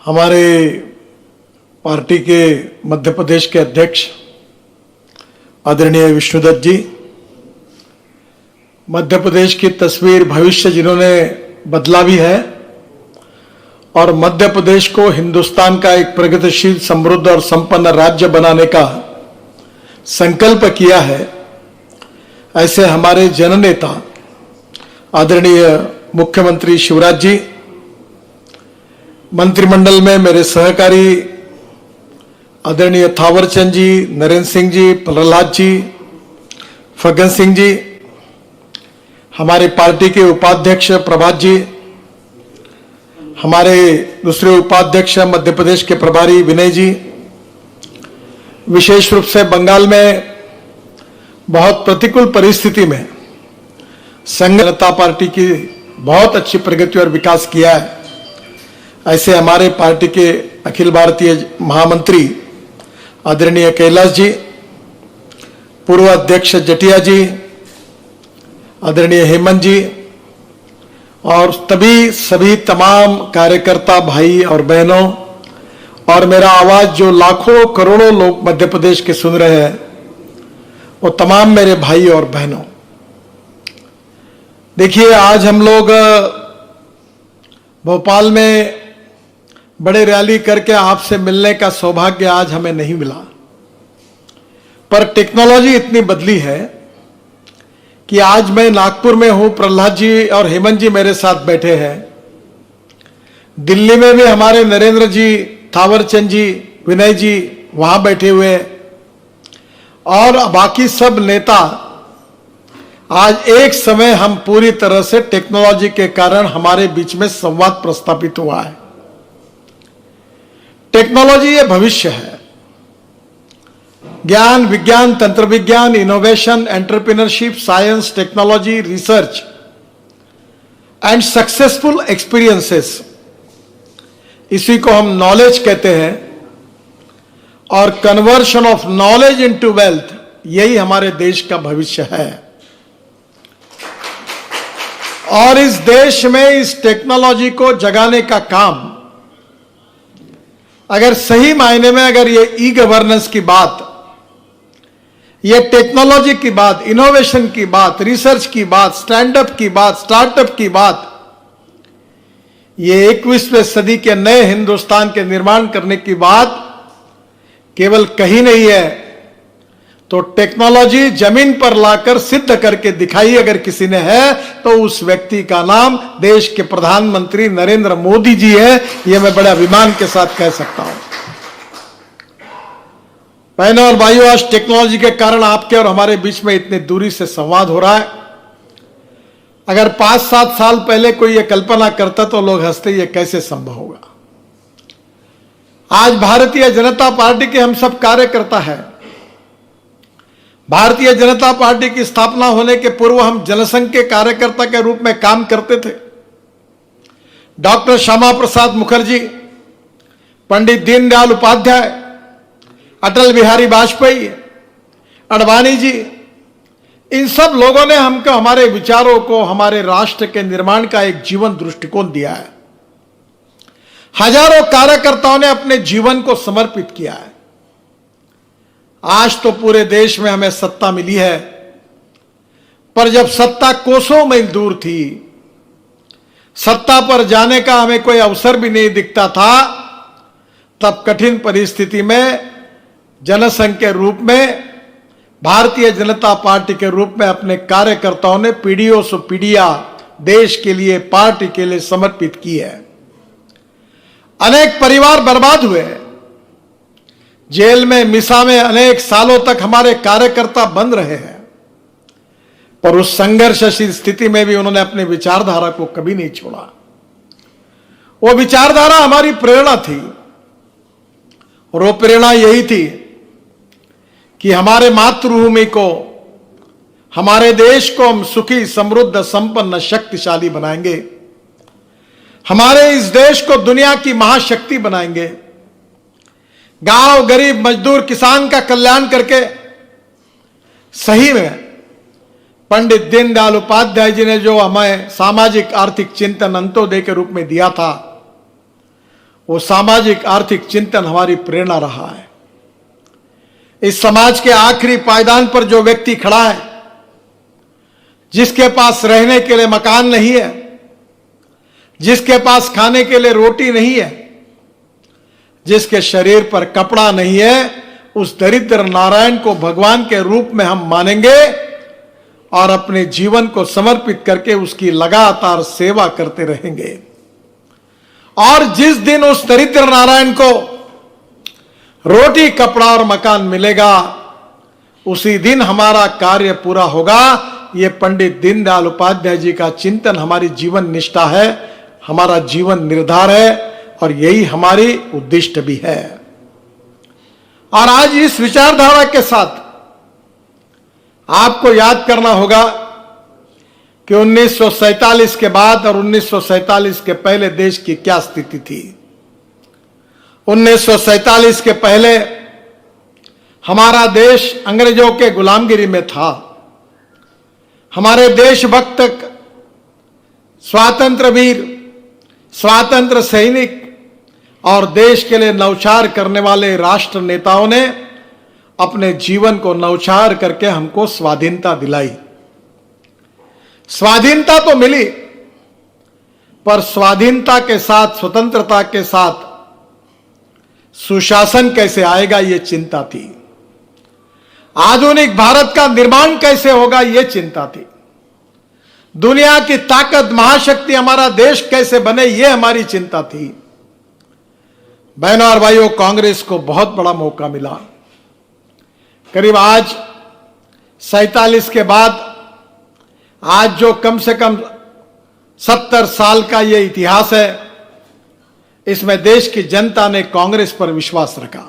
हमारे पार्टी के मध्य प्रदेश के अध्यक्ष आदरणीय विष्णुदत्त जी, मध्य प्रदेश की तस्वीर भविष्य जिन्होंने बदला भी है और मध्य प्रदेश को हिंदुस्तान का एक प्रगतिशील, समृद्ध और संपन्न राज्य बनाने का संकल्प किया है, ऐसे हमारे जननेता आदरणीय मुख्यमंत्री शिवराज जी, मंत्रिमंडल में मेरे सहकारी आदरणीय थावरचंद जी, नरेंद्र सिंह जी, प्रहलाद जी, फग्गन सिंह जी, हमारे पार्टी के उपाध्यक्ष प्रभात जी, हमारे दूसरे उपाध्यक्ष मध्य प्रदेश के प्रभारी विनय जी, विशेष रूप से बंगाल में बहुत प्रतिकूल परिस्थिति में संघ जनता पार्टी की बहुत अच्छी प्रगति और विकास किया है, ऐसे हमारे पार्टी के अखिल भारतीय महामंत्री आदरणीय कैलाश जी, पूर्व अध्यक्ष जटिया जी, आदरणीय हेमंत जी और सभी तमाम कार्यकर्ता भाई और बहनों, और मेरा आवाज जो लाखों करोड़ों लोग मध्य प्रदेश के सुन रहे हैं, वो तमाम मेरे भाई और बहनों, देखिए आज हम लोग भोपाल में बड़े रैली करके आपसे मिलने का सौभाग्य आज हमें नहीं मिला, पर टेक्नोलॉजी इतनी बदली है कि आज मैं नागपुर में हूं, प्रहलाद जी और हेमंत जी मेरे साथ बैठे हैं, दिल्ली में भी हमारे नरेंद्र जी, थावरचंद जी, विनय जी वहां बैठे हुए हैं और बाकी सब नेता। आज एक समय हम पूरी तरह से टेक्नोलॉजी के कारण हमारे बीच में संवाद प्रस्थापित हुआ है। टेक्नोलॉजी ये भविष्य है। ज्ञान, विज्ञान, तंत्र विज्ञान, innovation, entrepreneurship, science, technology, research and successful experiences, इसी को हम नॉलेज कहते हैं, और conversion of knowledge into wealth, यही हमारे देश का भविष्य है। और इस देश में इस टेक्नोलॉजी को जगाने का काम, अगर सही मायने में अगर ये ई गवर्नेंस की बात, ये टेक्नोलॉजी की बात, इनोवेशन की बात, रिसर्च की बात, स्टैंडअप की बात, स्टार्टअप की बात, ये 21वीं सदी के नए हिंदुस्तान के निर्माण करने की बात केवल कही नहीं है, तो टेक्नोलॉजी जमीन पर लाकर सिद्ध करके दिखाई अगर किसी ने है तो उस व्यक्ति का नाम देश के प्रधानमंत्री नरेंद्र मोदी जी है। यह मैं बड़े अभिमान के साथ कह सकता हूं। बहनों और भाइयों, आज टेक्नोलॉजी के कारण आपके और हमारे बीच में इतनी दूरी से संवाद हो रहा है। अगर 5-7 साल पहले कोई यह कल्पना करता तो लोग हंसते, यह कैसे संभव होगा। आज भारतीय जनता पार्टी के हम सब कार्यकर्ता हैं। भारतीय जनता पार्टी की स्थापना होने के पूर्व हम जनसंघ के कार्यकर्ता के रूप में काम करते थे। डॉक्टर श्यामा प्रसाद मुखर्जी, पंडित दीनदयाल उपाध्याय, अटल बिहारी वाजपेयी, अडवाणी जी, इन सब लोगों ने हमको, हमारे विचारों को, हमारे राष्ट्र के निर्माण का एक जीवन दृष्टिकोण दिया है। हजारों कार्यकर्ताओं ने अपने जीवन को समर्पित किया है। आज तो पूरे देश में हमें सत्ता मिली है, पर जब सत्ता कोसों मील दूर थी, सत्ता पर जाने का हमें कोई अवसर भी नहीं दिखता था, तब कठिन परिस्थिति में जनसंघ के रूप में, भारतीय जनता पार्टी के रूप में अपने कार्यकर्ताओं ने पीढ़ियों से पीढ़ियां देश के लिए, पार्टी के लिए समर्पित की है। अनेक परिवार बर्बाद हुए, जेल में, मिसा में अनेक सालों तक हमारे कार्यकर्ता बंद रहे हैं, पर उस संघर्षशील स्थिति में भी उन्होंने अपनी विचारधारा को कभी नहीं छोड़ा। वो विचारधारा हमारी प्रेरणा थी, और वो प्रेरणा यही थी कि हमारे मातृभूमि को, हमारे देश को हम सुखी, समृद्ध, संपन्न, शक्तिशाली बनाएंगे। हमारे इस देश को दुनिया की महाशक्ति बनाएंगे। गांव, गरीब, मजदूर, किसान का कल्याण करके सही में पंडित दीनदयाल उपाध्याय जी ने जो हमें सामाजिक आर्थिक चिंतन अंत्योदय के रूप में दिया था, वो सामाजिक आर्थिक चिंतन हमारी प्रेरणा रहा है। इस समाज के आखिरी पायदान पर जो व्यक्ति खड़ा है, जिसके पास रहने के लिए मकान नहीं है, जिसके पास खाने के लिए रोटी नहीं है, जिसके शरीर पर कपड़ा नहीं है, उस दरिद्र नारायण को भगवान के रूप में हम मानेंगे और अपने जीवन को समर्पित करके उसकी लगातार सेवा करते रहेंगे। और जिस दिन उस दरिद्र नारायण को रोटी, कपड़ा और मकान मिलेगा, उसी दिन हमारा कार्य पूरा होगा। ये पंडित दीनदयाल उपाध्याय जी का चिंतन हमारी जीवन निष्ठा है, हमारा जीवन निर्धार है, और यही हमारी उद्दिष्ट भी है। और आज इस विचारधारा के साथ आपको याद करना होगा कि 1947 के बाद और 1947 के पहले देश की क्या स्थिति थी। 1947 के पहले हमारा देश अंग्रेजों के गुलामगिरी में था। हमारे देशभक्त, स्वातंत्र वीर, स्वातंत्र सैनिक और देश के लिए नौछार करने वाले राष्ट्र नेताओं ने अपने जीवन को नौछार करके हमको स्वाधीनता दिलाई। स्वाधीनता तो मिली, पर स्वाधीनता के साथ, स्वतंत्रता के साथ सुशासन कैसे आएगा, यह चिंता थी। आधुनिक भारत का निर्माण कैसे होगा, यह चिंता थी। दुनिया की ताकत, महाशक्ति हमारा देश कैसे बने, यह हमारी चिंता थी। बहनों और भाइयों, कांग्रेस को बहुत बड़ा मौका मिला। करीब आज 47 के बाद आज जो कम से कम 70 साल का यह इतिहास है, इसमें देश की जनता ने कांग्रेस पर विश्वास रखा।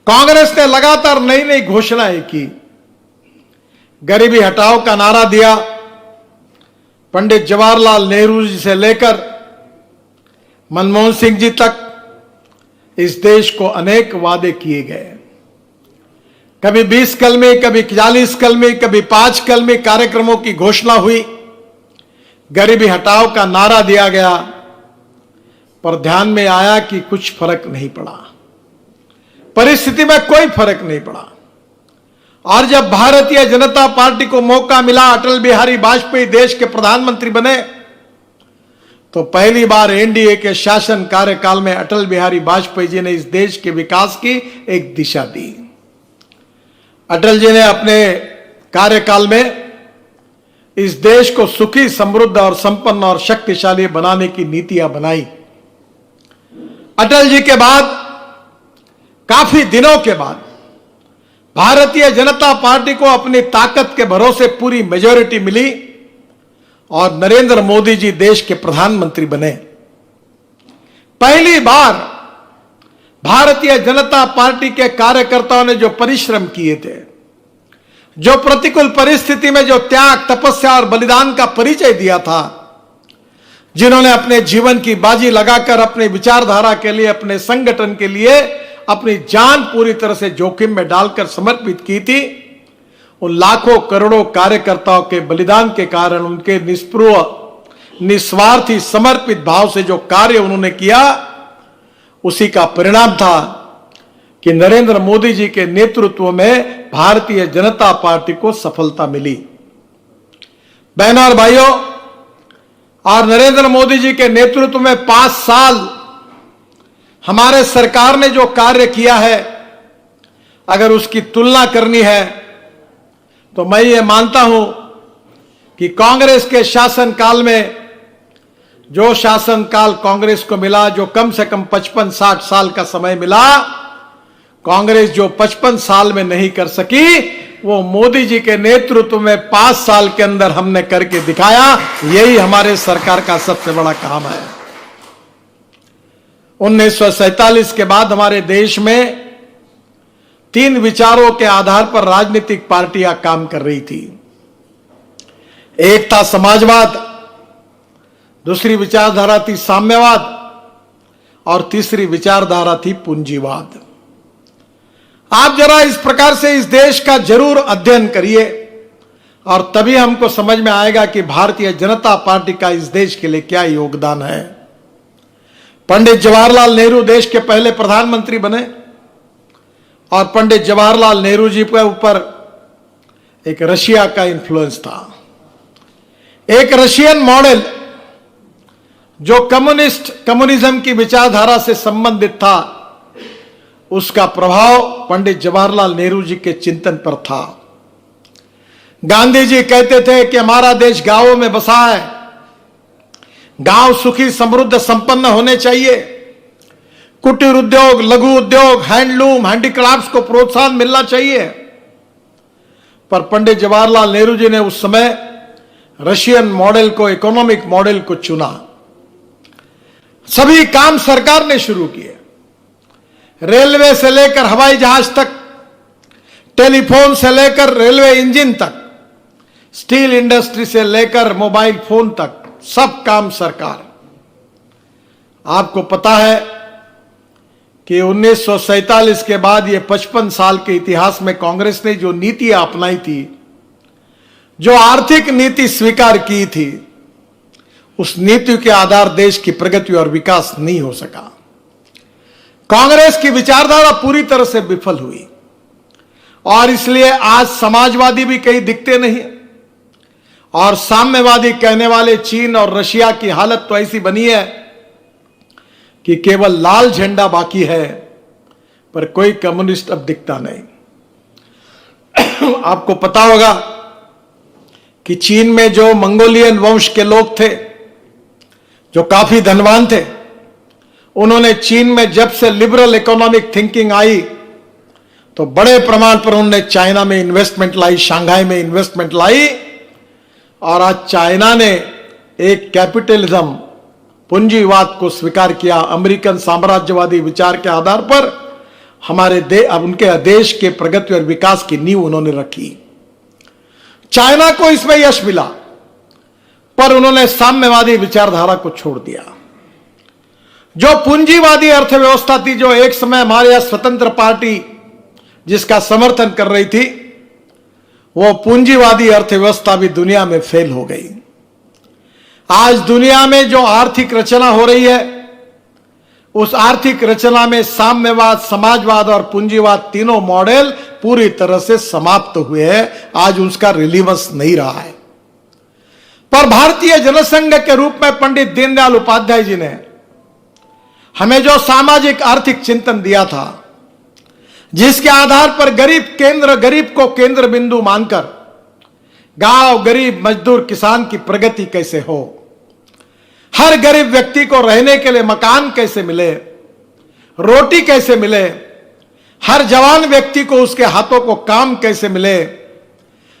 कांग्रेस ने लगातार नई नई घोषणाएं की। गरीबी हटाओ का नारा दिया। पंडित जवाहरलाल नेहरू जी से लेकर मनमोहन सिंह जी तक इस देश को अनेक वादे किए गए। कभी 20 कलमी, कभी 40 कलमी, कभी 5 कलमी कार्यक्रमों की घोषणा हुई। गरीबी हटाओ का नारा दिया गया, पर ध्यान में आया कि कुछ फर्क नहीं पड़ा। परिस्थिति में कोई फर्क नहीं पड़ा। और जब भारतीय जनता पार्टी को मौका मिला, अटल बिहारी वाजपेयी देश के प्रधानमंत्री बने, तो पहली बार एनडीए के शासन कार्यकाल में अटल बिहारी वाजपेयी जी ने इस देश के विकास की एक दिशा दी। अटल जी ने अपने कार्यकाल में इस देश को सुखी, समृद्ध और संपन्न और शक्तिशाली बनाने की नीतियां बनाई। अटल जी के बाद, काफी दिनों के बाद, भारतीय जनता पार्टी को अपनी ताकत के भरोसे पूरी मेजॉरिटी मिली और नरेंद्र मोदी जी देश के प्रधानमंत्री बने। पहली बार भारतीय जनता पार्टी के कार्यकर्ताओं ने जो परिश्रम किए थे, जो प्रतिकूल परिस्थिति में जो त्याग, तपस्या और बलिदान का परिचय दिया था, जिन्होंने अपने जीवन की बाजी लगाकर अपने विचारधारा के लिए, अपने संगठन के लिए अपनी जान पूरी तरह से जोखिम में डालकर समर्पित की थी, उन लाखों करोड़ों कार्यकर्ताओं के बलिदान के कारण, उनके निष्पृह, निस्वार्थी, समर्पित भाव से जो कार्य उन्होंने किया, उसी का परिणाम था कि नरेंद्र मोदी जी के नेतृत्व में भारतीय जनता पार्टी को सफलता मिली। बहनों और भाइयों, और नरेंद्र मोदी जी के नेतृत्व में 5 साल हमारे सरकार ने जो कार्य किया है, अगर उसकी तुलना करनी है तो मैं ये मानता हूं कि कांग्रेस के शासनकाल में, जो शासनकाल कांग्रेस को मिला, जो कम से कम 55-60 साल का समय मिला, कांग्रेस जो 55 साल में नहीं कर सकी, वो मोदी जी के नेतृत्व में 5 साल के अंदर हमने करके दिखाया। यही हमारे सरकार का सबसे बड़ा काम है। 1947 के बाद हमारे देश में 3 विचारों के आधार पर राजनीतिक पार्टियां काम कर रही थी। एक था समाजवाद, दूसरी विचारधारा थी साम्यवाद और तीसरी विचारधारा थी पूंजीवाद। आप जरा इस प्रकार से इस देश का जरूर अध्ययन करिए और तभी हमको समझ में आएगा कि भारतीय जनता पार्टी का इस देश के लिए क्या योगदान है। पंडित जवाहरलाल नेहरू देश के पहले प्रधानमंत्री बने और पंडित जवाहरलाल नेहरू जी के ऊपर एक रशिया का इन्फ्लुएंस था। एक रशियन मॉडल जो कम्युनिज्म की विचारधारा से संबंधित था, उसका प्रभाव पंडित जवाहरलाल नेहरू जी के चिंतन पर था। गांधी जी कहते थे कि हमारा देश गांवों में बसा है, गांव सुखी समृद्ध संपन्न होने चाहिए, कुटीर उद्योग, लघु उद्योग, हैंडलूम, हैंडीक्राफ्ट्स को प्रोत्साहन मिलना चाहिए। पर पंडित जवाहरलाल नेहरू जी ने उस समय रशियन मॉडल को, इकोनॉमिक मॉडल को चुना। सभी काम सरकार ने शुरू किए, रेलवे से लेकर हवाई जहाज तक, टेलीफोन से लेकर रेलवे इंजन तक, स्टील इंडस्ट्री से लेकर मोबाइल फोन तक, सब काम सरकार। आपको पता है कि 1947 के बाद ये 55 साल के इतिहास में कांग्रेस ने जो नीतियां अपनाई थी, जो आर्थिक नीति स्वीकार की थी, उस नीति के आधार देश की प्रगति और विकास नहीं हो सका। कांग्रेस की विचारधारा पूरी तरह से विफल हुई और इसलिए आज समाजवादी भी कहीं दिखते नहीं और साम्यवादी कहने वाले चीन और रशिया की हालत तो ऐसी बनी है कि केवल लाल झंडा बाकी है, पर कोई कम्युनिस्ट अब दिखता नहीं। आपको पता होगा कि चीन में जो मंगोलियन वंश के लोग थे, जो काफी धनवान थे, उन्होंने चीन में जब से लिबरल इकोनॉमिक थिंकिंग आई तो बड़े प्रमाण पर उन्होंने चाइना में इन्वेस्टमेंट लाई, शंघाई में इन्वेस्टमेंट लाई और आज चाइना ने एक कैपिटलिज्म, पूंजीवाद को स्वीकार किया। अमेरिकन साम्राज्यवादी विचार के आधार पर उनके देश के प्रगति और विकास की नींव उन्होंने रखी। चाइना को इसमें यश मिला, पर उन्होंने साम्यवादी विचारधारा को छोड़ दिया। जो पूंजीवादी अर्थव्यवस्था थी, जो एक समय हमारे यहां स्वतंत्र पार्टी जिसका समर्थन कर रही थी, वो पूंजीवादी अर्थव्यवस्था भी दुनिया में फेल हो गई। आज दुनिया में जो आर्थिक रचना हो रही है, उस आर्थिक रचना में साम्यवाद, समाजवाद और पूंजीवाद तीनों मॉडल पूरी तरह से समाप्त हुए हैं। आज उसका रिलीवेंस नहीं रहा है। पर भारतीय जनसंघ के रूप में पंडित दीनदयाल उपाध्याय जी ने हमें जो सामाजिक आर्थिक चिंतन दिया था, जिसके आधार पर गरीब को केंद्र बिंदु मानकर गांव, गरीब, मजदूर, किसान की प्रगति कैसे हो, हर गरीब व्यक्ति को रहने के लिए मकान कैसे मिले, रोटी कैसे मिले, हर जवान व्यक्ति को उसके हाथों को काम कैसे मिले,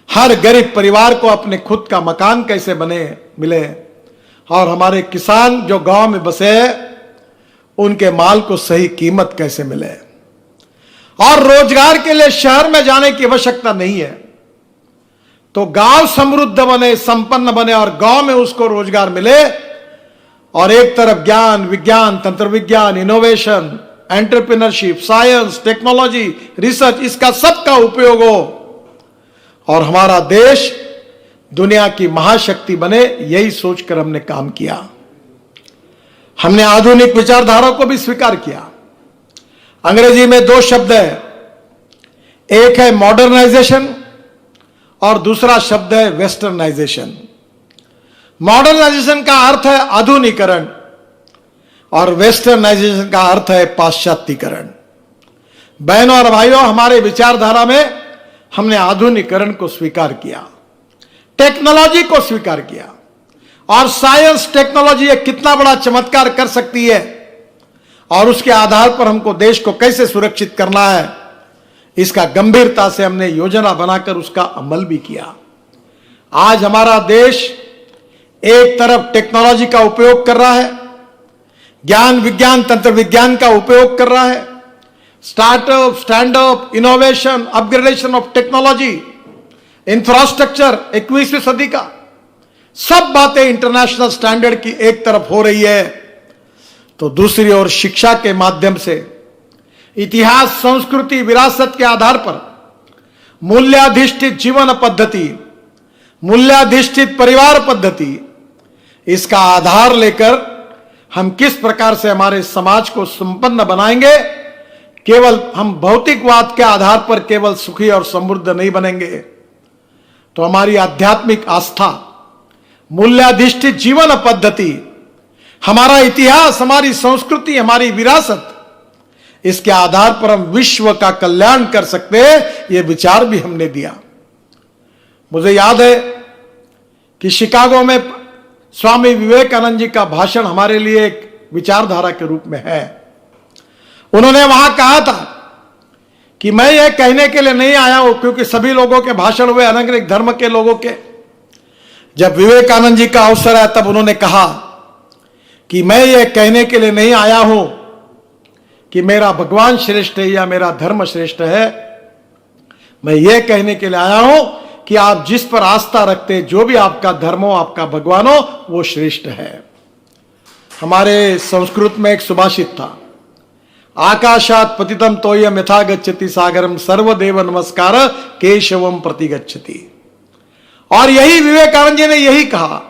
हर गरीब परिवार को अपने खुद का मकान कैसे मिले और हमारे किसान जो गांव में बसे उनके माल को सही कीमत कैसे मिले और रोजगार के लिए शहर में जाने की आवश्यकता नहीं है। तो गांव समृद्ध बने, संपन्न बने और गांव में उसको रोजगार मिले और एक तरफ ज्ञान, विज्ञान, तंत्र विज्ञान, innovation, entrepreneurship, science, technology, research, इसका सबका उपयोग हो और हमारा देश दुनिया की महाशक्ति बने, यही सोचकर हमने काम किया। हमने आधुनिक विचारधारा को भी स्वीकार किया। अंग्रेजी में 2 शब्द है, एक है मॉडर्नाइजेशन और दूसरा शब्द है वेस्टर्नाइजेशन। मॉडर्नाइजेशन का अर्थ है आधुनिकरण और वेस्टर्नाइजेशन का अर्थ है पाश्चात्यीकरण। बहनों और भाइयों, हमारे विचारधारा में हमने आधुनिकरण को स्वीकार किया, टेक्नोलॉजी को स्वीकार किया और साइंस टेक्नोलॉजी कितना बड़ा चमत्कार कर सकती है और उसके आधार पर हमको देश को कैसे सुरक्षित करना है, इसका गंभीरता से हमने योजना बनाकर उसका अमल भी किया। आज हमारा देश एक तरफ टेक्नोलॉजी का उपयोग कर रहा है, ज्ञान विज्ञान तंत्र विज्ञान का उपयोग कर रहा है, startup, stand up, innovation, upgradation of technology, infrastructure 21वीं सदी का सब बातें इंटरनेशनल स्टैंडर्ड की एक तरफ हो रही है, तो दूसरी ओर शिक्षा के माध्यम से इतिहास, संस्कृति, विरासत के आधार पर मूल्याधिष्ठित जीवन पद्धति, मूल्याधिष्ठित परिवार पद्धति, इसका आधार लेकर हम किस प्रकार से हमारे समाज को संपन्न बनाएंगे। केवल हम भौतिकवाद के आधार पर केवल सुखी और समृद्ध नहीं बनेंगे, तो हमारी आध्यात्मिक आस्था, मूल्याधिष्ठित जीवन पद्धति, हमारा इतिहास, हमारी संस्कृति, हमारी विरासत, इसके आधार पर हम विश्व का कल्याण कर सकते हैं। यह विचार भी हमने दिया। मुझे याद है कि शिकागो में स्वामी विवेकानंद जी का भाषण हमारे लिए एक विचारधारा के रूप में है। उन्होंने वहां कहा था कि मैं यह कहने के लिए नहीं आया हूं, क्योंकि सभी लोगों के भाषण हुए अलग अलग धर्म के लोगों के। जब विवेकानंद जी का अवसर आया तब उन्होंने कहा कि मैं यह कहने के लिए नहीं आया हूं कि मेरा भगवान श्रेष्ठ है या मेरा धर्म श्रेष्ठ है। मैं यह कहने के लिए आया हूं कि आप जिस पर आस्था रखते, जो भी आपका धर्म हो, आपका भगवान हो, वो श्रेष्ठ है। हमारे संस्कृत में एक सुभाषित था, आकाशात पतितम तोयम यथा गच्छति सागरम सर्वदेव नमस्कार केशवम प्रति गच्छति। और यही विवेकानंद जी ने यही कहा,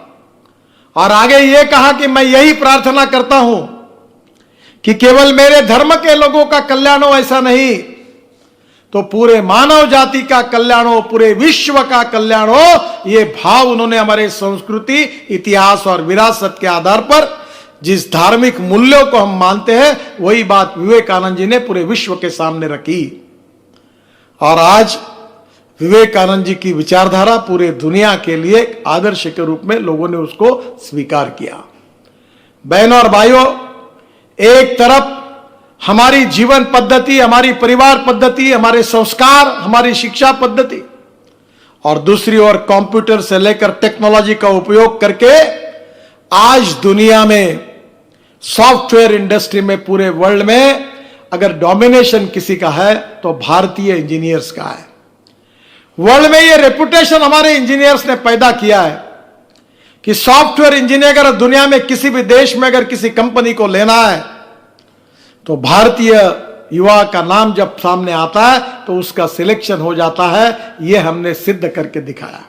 और आगे यह कहा कि मैं यही प्रार्थना करता हूं कि केवल मेरे धर्म के लोगों का कल्याण हो, ऐसा नहीं, तो पूरे मानव जाति का कल्याण हो, पूरे विश्व का कल्याण हो। यह भाव उन्होंने हमारे संस्कृति, इतिहास और विरासत के आधार पर जिस धार्मिक मूल्यों को हम मानते हैं, वही बात विवेकानंद जी ने पूरे विश्व के सामने रखी। और आज विवेकानंद जी की विचारधारा पूरे दुनिया के लिए एक आदर्श के रूप में लोगों ने उसको स्वीकार किया। बहनों और भाइयों, एक तरफ हमारी जीवन पद्धति, हमारी परिवार पद्धति, हमारे संस्कार, हमारी शिक्षा पद्धति, और दूसरी ओर कंप्यूटर से लेकर टेक्नोलॉजी का उपयोग करके आज दुनिया में सॉफ्टवेयर इंडस्ट्री में पूरे वर्ल्ड में अगर डोमिनेशन किसी का है तो भारतीय इंजीनियर्स का है। वर्ल्ड में ये रेपुटेशन हमारे इंजीनियर्स ने पैदा किया है कि सॉफ्टवेयर इंजीनियर अगर दुनिया में किसी भी देश में अगर किसी कंपनी को लेना है तो भारतीय युवा का नाम जब सामने आता है तो उसका सिलेक्शन हो जाता है। यह हमने सिद्ध करके दिखाया।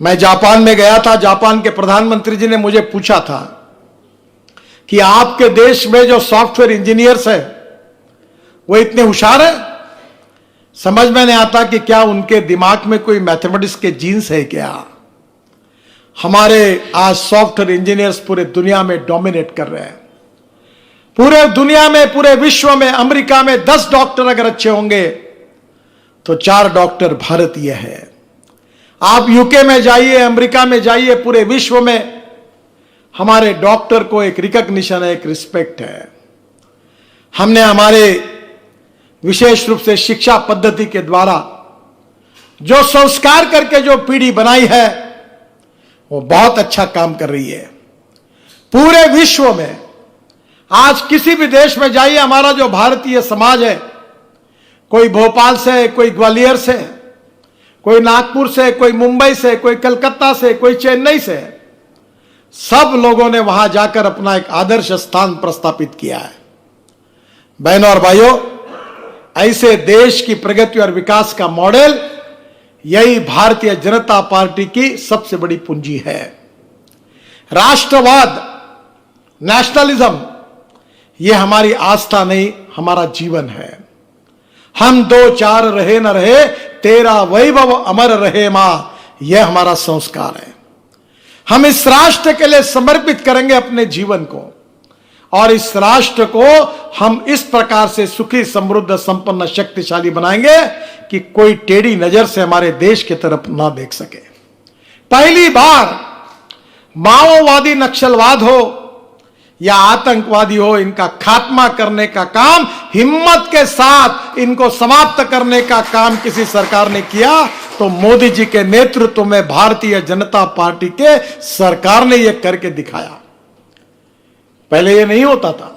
मैं जापान में गया था, जापान के प्रधानमंत्री जी ने मुझे पूछा था कि आपके देश में जो सॉफ्टवेयर इंजीनियर्स हैं वो इतने होशियार हैं। समझ में नहीं आता कि क्या उनके दिमाग में कोई मैथमेटिक्स के जीन्स है क्या। हमारे आज सॉफ्टवेयर इंजीनियर्स पूरे दुनिया में डोमिनेट कर रहे हैं। पूरे दुनिया में, पूरे विश्व में, अमेरिका में 10 डॉक्टर अगर अच्छे होंगे तो 4 डॉक्टर भारतीय है। आप यूके में जाइए, अमेरिका में जाइए, पूरे विश्व में हमारे डॉक्टर को एक रिकॉग्निशन है, एक रिस्पेक्ट है। हमने हमारे विशेष रूप से शिक्षा पद्धति के द्वारा जो संस्कार करके जो पीढ़ी बनाई है वो बहुत अच्छा काम कर रही है। पूरे विश्व में आज किसी भी देश में जाइए, हमारा जो भारतीय समाज है, कोई भोपाल से, कोई ग्वालियर से, कोई नागपुर से, कोई मुंबई से, कोई कलकत्ता से, कोई चेन्नई से, सब लोगों ने वहां जाकर अपना एक आदर्श स्थान प्रस्थापित किया है। बहनों और भाइयों, ऐसे देश की प्रगति और विकास का मॉडल यही भारतीय जनता पार्टी की सबसे बड़ी पूंजी है। राष्ट्रवाद, नेशनलिज्म, यह हमारी आस्था नहीं, हमारा जीवन है। हम 2-4 रहे न रहे, तेरा वैभव अमर रहे मां, यह हमारा संस्कार है। हम इस राष्ट्र के लिए समर्पित करेंगे अपने जीवन को, और इस राष्ट्र को हम इस प्रकार से सुखी, समृद्ध, संपन्न, शक्तिशाली बनाएंगे कि कोई टेढ़ी नजर से हमारे देश की तरफ ना देख सके। पहली बार माओवादी नक्सलवाद हो या आतंकवादी हो, इनका खात्मा करने का काम, हिम्मत के साथ इनको समाप्त करने का काम किसी सरकार ने किया तो मोदी जी के नेतृत्व में भारतीय जनता पार्टी के सरकार ने यह करके दिखाया। पहले यह नहीं होता था,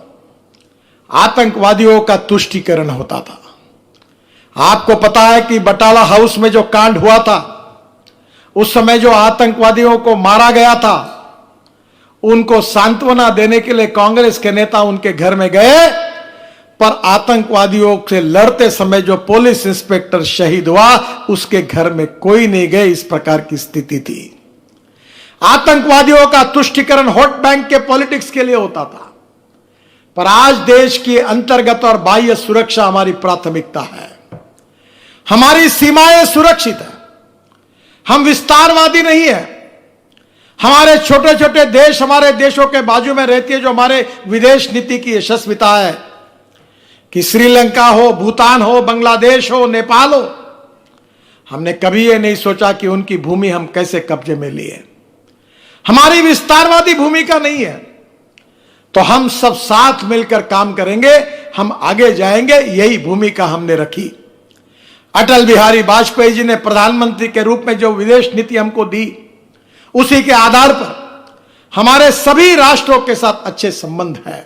आतंकवादियों का तुष्टीकरण होता था। आपको पता है कि बटाला हाउस में जो कांड हुआ था, उस समय जो आतंकवादियों को मारा गया था, उनको सांत्वना देने के लिए कांग्रेस के नेता उनके घर में गए, पर आतंकवादियों से लड़ते समय जो पुलिस इंस्पेक्टर शहीद हुआ, उसके घर में कोई नहीं गए। इस प्रकार की स्थिति थी। आतंकवादियों का तुष्टीकरण वोट बैंक के पॉलिटिक्स के लिए होता था, पर आज देश की अंतर्गत और बाह्य सुरक्षा हमारी प्राथमिकता है। हमारी सीमाएं सुरक्षित है, हम विस्तारवादी नहीं है। हमारे छोटे छोटे देश हमारे देशों के बाजू में रहती है, जो हमारे विदेश नीति की यशस्विता है कि श्रीलंका हो, भूटान हो, बांग्लादेश हो, नेपाल हो, हमने कभी ये नहीं सोचा कि उनकी भूमि हम कैसे कब्जे में लिए। हमारी विस्तारवादी भूमिका नहीं है, तो हम सब साथ मिलकर काम करेंगे, हम आगे जाएंगे, यही भूमिका हमने रखी। अटल बिहारी वाजपेयी जी ने प्रधानमंत्री के रूप में जो विदेश नीति हमको दी, उसी के आधार पर हमारे सभी राष्ट्रों के साथ अच्छे संबंध है।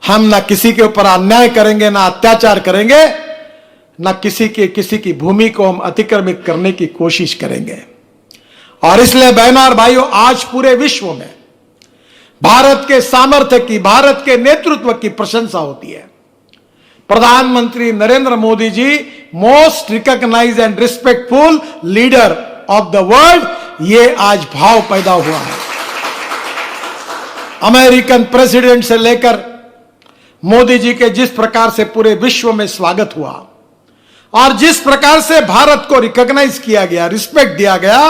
हम ना किसी के ऊपर अन्याय करेंगे, ना अत्याचार करेंगे, ना किसी की भूमि को हम अतिक्रमित करने की कोशिश करेंगे। और इसलिए बहनों और भाइयों, आज पूरे विश्व में भारत के सामर्थ्य की, भारत के नेतृत्व की प्रशंसा होती है। प्रधानमंत्री Narendra Modi ji most recognized and respectful leader of the world, ये आज भाव पैदा हुआ है। अमेरिकन प्रेसिडेंट से लेकर मोदी जी के जिस प्रकार से पूरे विश्व में स्वागत हुआ और जिस प्रकार से भारत को रिकॉग्नाइज किया गया, रिस्पेक्ट दिया गया,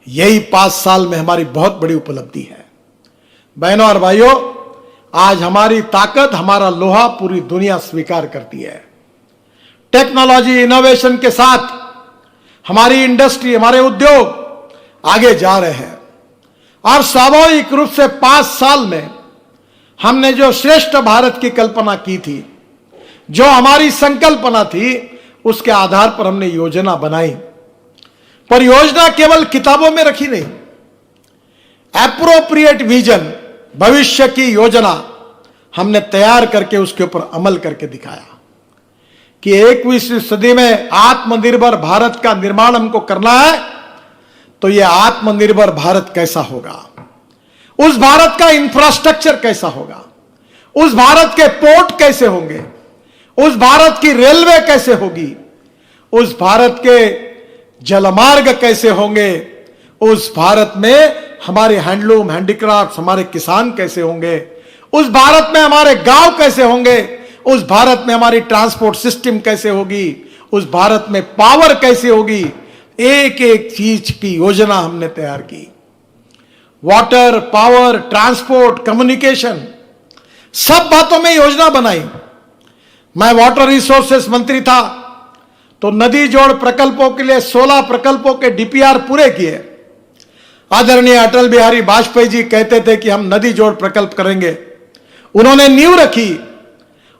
यही 5 साल में हमारी बहुत बड़ी उपलब्धि है। बहनों और भाइयों, आज हमारी ताकत, हमारा लोहा पूरी दुनिया स्वीकार करती है। टेक्नोलॉजी इनोवेशन के साथ हमारी इंडस्ट्री, हमारे उद्योग आगे जा रहे हैं और स्वाभाविक रूप से 5 साल में हमने जो श्रेष्ठ भारत की कल्पना की थी, जो हमारी संकल्पना थी, उसके आधार पर हमने योजना बनाई। पर योजना केवल किताबों में रखी नहीं, एप्रोप्रिएट विजन, भविष्य की योजना हमने तैयार करके उसके ऊपर अमल करके दिखाया कि 21वीं सदी में आत्मनिर्भर भारत का निर्माण हमको करना है। तो यह आत्मनिर्भर भारत कैसा होगा, उस भारत का इंफ्रास्ट्रक्चर कैसा होगा, उस भारत के पोर्ट कैसे होंगे, उस भारत की रेलवे कैसे होगी, उस भारत के जलमार्ग कैसे होंगे, उस भारत में हमारे हैंडलूम, हैंडीक्राफ्ट, हमारे किसान कैसे होंगे, उस भारत में हमारे गांव कैसे होंगे, उस भारत में हमारी ट्रांसपोर्ट सिस्टम कैसे होगी, उस भारत में पावर कैसे होगी, एक एक चीज की योजना हमने तैयार की। वाटर, पावर, ट्रांसपोर्ट, कम्युनिकेशन, सब बातों में योजना बनाई। मैं वाटर रिसोर्सेस मंत्री था तो नदी जोड़ प्रकल्पों के लिए 16 प्रकल्पों के डीपीआर पूरे किए। आदरणीय अटल बिहारी वाजपेयी जी कहते थे कि हम नदी जोड़ प्रकल्प करेंगे, उन्होंने नींव रखी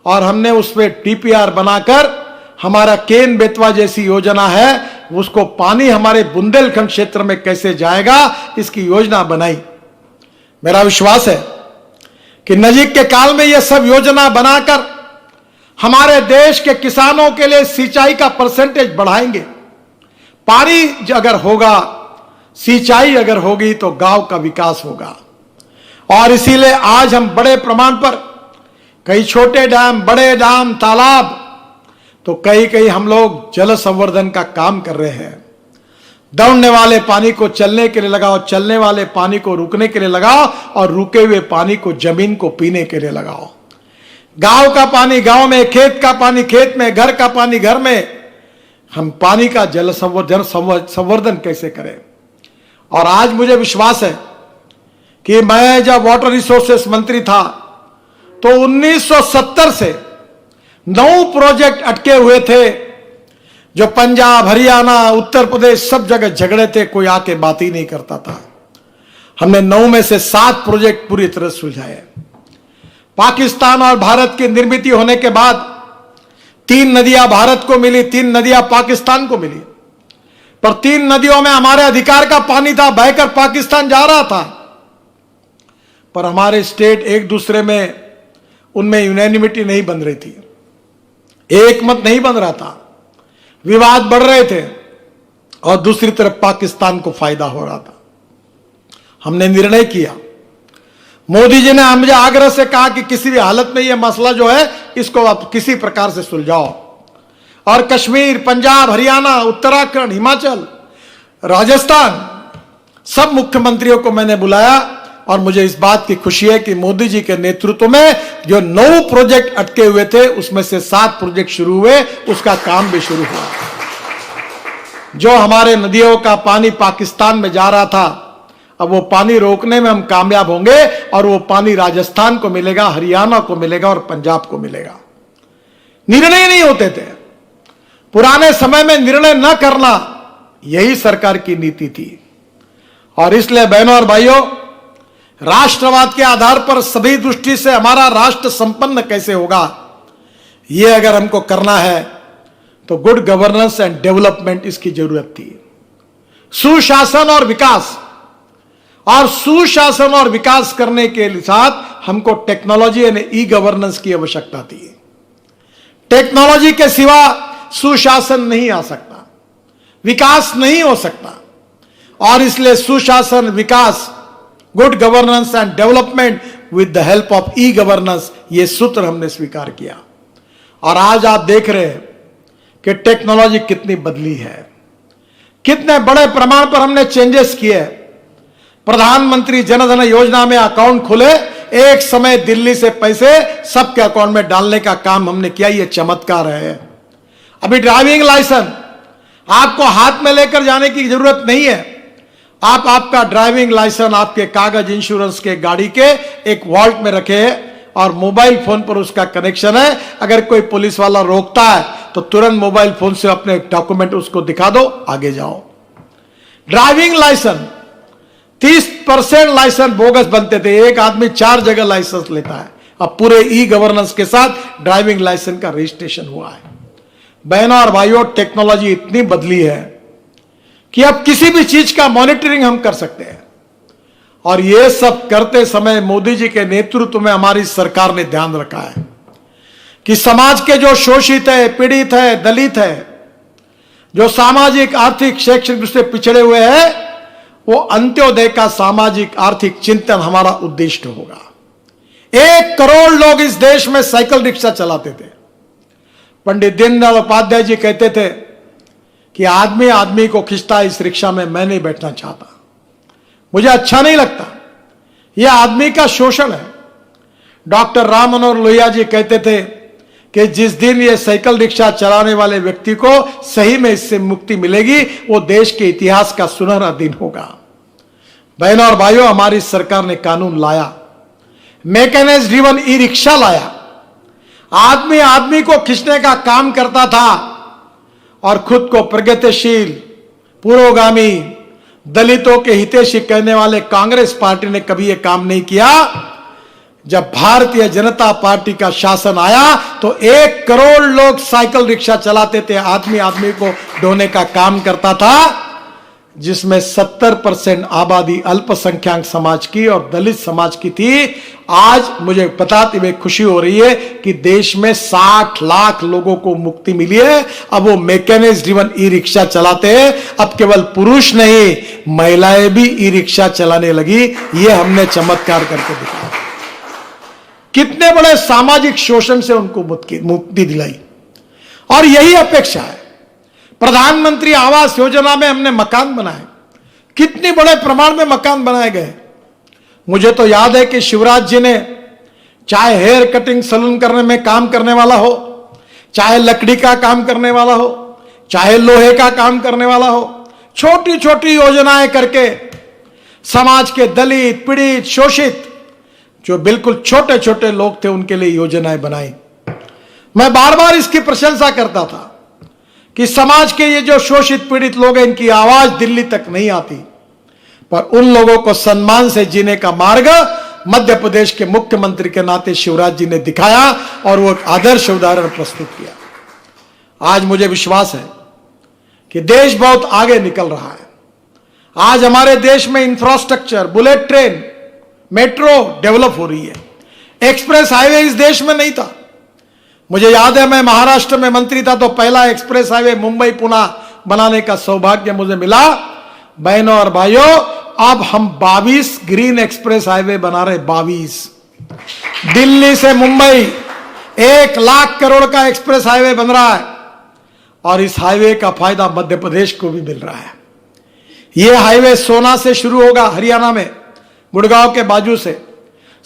और हमने उसमें डीपीआर बनाकर हमारा केन बेतवा जैसी योजना है, उसको पानी हमारे बुंदेलखंड क्षेत्र में कैसे जाएगा, इसकी योजना बनाई। मेरा विश्वास है कि नजीक के काल में यह सब योजना बनाकर हमारे देश के किसानों के लिए सिंचाई का परसेंटेज बढ़ाएंगे। पानी अगर होगा, सिंचाई अगर होगी, तो गांव का विकास होगा। और इसीलिए आज हम बड़े प्रमाण पर कई छोटे डैम, बड़े डैम, तालाब, तो कहीं कहीं हम लोग जल संवर्धन का काम कर रहे हैं। दौड़ने वाले पानी को चलने के लिए लगाओ, चलने वाले पानी को रुकने के लिए लगाओ, और रुके हुए पानी को जमीन को पीने के लिए लगाओ। गांव का पानी गांव में, खेत का पानी खेत में, घर का पानी घर में। हम पानी का जल संवर्धन कैसे करें। और आज मुझे विश्वास है कि मैं जब वाटर रिसोर्सेस मंत्री था तो 1970 से 9 प्रोजेक्ट अटके हुए थे, जो पंजाब, हरियाणा, उत्तर प्रदेश सब जगह झगड़े थे, कोई आके बात ही नहीं करता था। हमने 9 में से 7 प्रोजेक्ट पूरी तरह सुलझाए। पाकिस्तान और भारत की निर्मित होने के बाद 3 नदियां भारत को मिली, 3 नदियां पाकिस्तान को मिली, पर 3 नदियों में हमारे अधिकार का पानी था, बहकर पाकिस्तान जा रहा था, पर हमारे स्टेट एक दूसरे में उनमें यूनैनिमिटी नहीं बन रही थी, एक मत नहीं बन रहा था, विवाद बढ़ रहे थे और दूसरी तरफ पाकिस्तान को फायदा हो रहा था। हमने निर्णय किया, मोदी जी ने मुझे आग्रह से कहा कि किसी भी हालत में यह मसला जो है इसको आप किसी प्रकार से सुलझाओ, और कश्मीर, पंजाब, हरियाणा, उत्तराखंड, हिमाचल, राजस्थान सब मुख्यमंत्रियों को मैंने बुलाया और मुझे इस बात की खुशी है कि मोदी जी के नेतृत्व में जो 9 प्रोजेक्ट अटके हुए थे उसमें से 7 प्रोजेक्ट शुरू हुए, उसका काम भी शुरू हुआ। जो हमारे नदियों का पानी पाकिस्तान में जा रहा था, अब वो पानी रोकने में हम कामयाब होंगे और वो पानी राजस्थान को मिलेगा, हरियाणा को मिलेगा और पंजाब को मिलेगा। निर्णय नहीं होते थे, पुराने समय में निर्णय न करना यही सरकार की नीति थी। और इसलिए बहनों और भाइयों, राष्ट्रवाद के आधार पर सभी दृष्टि से हमारा राष्ट्र संपन्न कैसे होगा, यह अगर हमको करना है तो गुड गवर्नेंस एंड डेवलपमेंट इसकी जरूरत थी। सुशासन और विकास, और सुशासन और विकास करने के साथ हमको टेक्नोलॉजी यानी ई गवर्नेंस की आवश्यकता थी। टेक्नोलॉजी के सिवा सुशासन नहीं आ सकता, विकास नहीं हो सकता, और इसलिए सुशासन, विकास, good governance and development with the help of e governance, ये सूत्र हमने स्वीकार किया। और आज आप देख रहे हैं कि टेक्नोलॉजी कितनी बदली है, कितने बड़े प्रमाण पर हमने चेंजेस किए। प्रधानमंत्री जनधन योजना में अकाउंट खुले, एक समय दिल्ली से पैसे सबके अकाउंट में डालने का काम हमने किया, यह चमत्कार है। अभी ड्राइविंग लाइसेंस आपको हाथ में लेकर जाने की जरूरत नहीं है, आप आपका ड्राइविंग लाइसेंस आपके कागज, इंश्योरेंस के, गाड़ी के एक वॉल्ट में रखे हैं और मोबाइल फोन पर उसका कनेक्शन है। अगर कोई पुलिस वाला रोकता है तो तुरंत मोबाइल फोन से अपने डॉक्यूमेंट उसको दिखा दो, आगे जाओ। ड्राइविंग लाइसेंस 30% लाइसेंस बोगस बनते थे, एक आदमी 4 जगह लाइसेंस लेता है, अब पूरे ई गवर्नेंस के साथ ड्राइविंग लाइसेंस का रजिस्ट्रेशन हुआ है। बहनों और भाइयों, टेक्नोलॉजी इतनी बदली है कि अब किसी भी चीज का मॉनिटरिंग हम कर सकते हैं, और यह सब करते समय मोदी जी के नेतृत्व में हमारी सरकार ने ध्यान रखा है कि समाज के जो शोषित है, पीड़ित है, दलित है, जो सामाजिक, आर्थिक, शैक्षणिक रूप से पिछड़े हुए हैं, वो अंत्योदय का सामाजिक आर्थिक चिंतन हमारा उद्देश्य होगा। 1 करोड़ लोग इस देश में साइकिल रिक्शा चलाते थे। पंडित दीनदयाल उपाध्याय जी कहते थे कि आदमी आदमी को खींचता है, इस रिक्शा में मैं नहीं बैठना चाहता, मुझे अच्छा नहीं लगता, यह आदमी का शोषण है। डॉक्टर राम मनोहर लोहिया जी कहते थे कि जिस दिन यह साइकिल रिक्शा चलाने वाले व्यक्ति को सही में इससे मुक्ति मिलेगी, वो देश के इतिहास का सुनहरा दिन होगा। बहनों और भाइयों, हमारी सरकार ने कानून लाया, मैकेनाइज्ड ड्रिवन ई रिक्शा लाया, आदमी आदमी को खींचने का काम करता था और खुद को प्रगतिशील, पुरोगामी, दलितों के हितैषी कहने वाले कांग्रेस पार्टी ने कभी यह काम नहीं किया। जब भारतीय जनता पार्टी का शासन आया तो 1 करोड़ लोग साइकिल रिक्शा चलाते थे, आदमी आदमी को ढोने का काम करता था, जिसमें 70% आबादी अल्पसंख्यक समाज की और दलित समाज की थी। आज मुझे बताते हुए खुशी हो रही है कि देश में 60 लाख लोगों को मुक्ति मिली है। अब वो मैकेनाइज्ड ड्रिवन ई रिक्शा चलाते हैं। अब केवल पुरुष नहीं, महिलाएं भी ई रिक्शा चलाने लगी। ये हमने चमत्कार करके दिखाया। कितने बड़े सामाजिक शोषण से उनको मुक्ति दिलाई, और यही अपेक्षा है। प्रधानमंत्री आवास योजना में हमने मकान बनाए, कितने बड़े प्रमाण में मकान बनाए गए। मुझे तो याद है कि शिवराज जी ने, चाहे हेयर कटिंग सैलून करने में काम करने वाला हो, चाहे लकड़ी का काम करने वाला हो, चाहे लोहे का काम करने वाला हो, छोटी छोटी योजनाएं करके समाज के दलित, पीड़ित, शोषित, जो बिल्कुल छोटे छोटे लोग थे, उनके लिए योजनाएं बनाई। मैं बार बार इसकी प्रशंसा करता था कि समाज के ये जो शोषित पीड़ित लोग हैं, इनकी आवाज दिल्ली तक नहीं आती, पर उन लोगों को सम्मान से जीने का मार्ग मध्य प्रदेश के मुख्यमंत्री के नाते शिवराज जी ने दिखाया और वो एक आदर्श उदाहरण प्रस्तुत किया। आज मुझे विश्वास है कि देश बहुत आगे निकल रहा है। आज हमारे देश में infrastructure, bullet train, metro develop हो रही है। एक्सप्रेस हाईवे इस देश में नहीं था। मुझे याद है, मैं महाराष्ट्र में मंत्री था तो पहला एक्सप्रेस हाईवे मुंबई पुणे बनाने का सौभाग्य मुझे मिला। बहनों और भाइयों, अब हम 22 ग्रीन एक्सप्रेस हाईवे बना रहे। 22 दिल्ली से मुंबई 1 लाख करोड़ का एक्सप्रेस हाईवे बन रहा है और इस हाईवे का फायदा मध्य प्रदेश को भी मिल रहा है। यह हाईवे सोना से शुरू होगा, हरियाणा में गुड़गांव के बाजू से,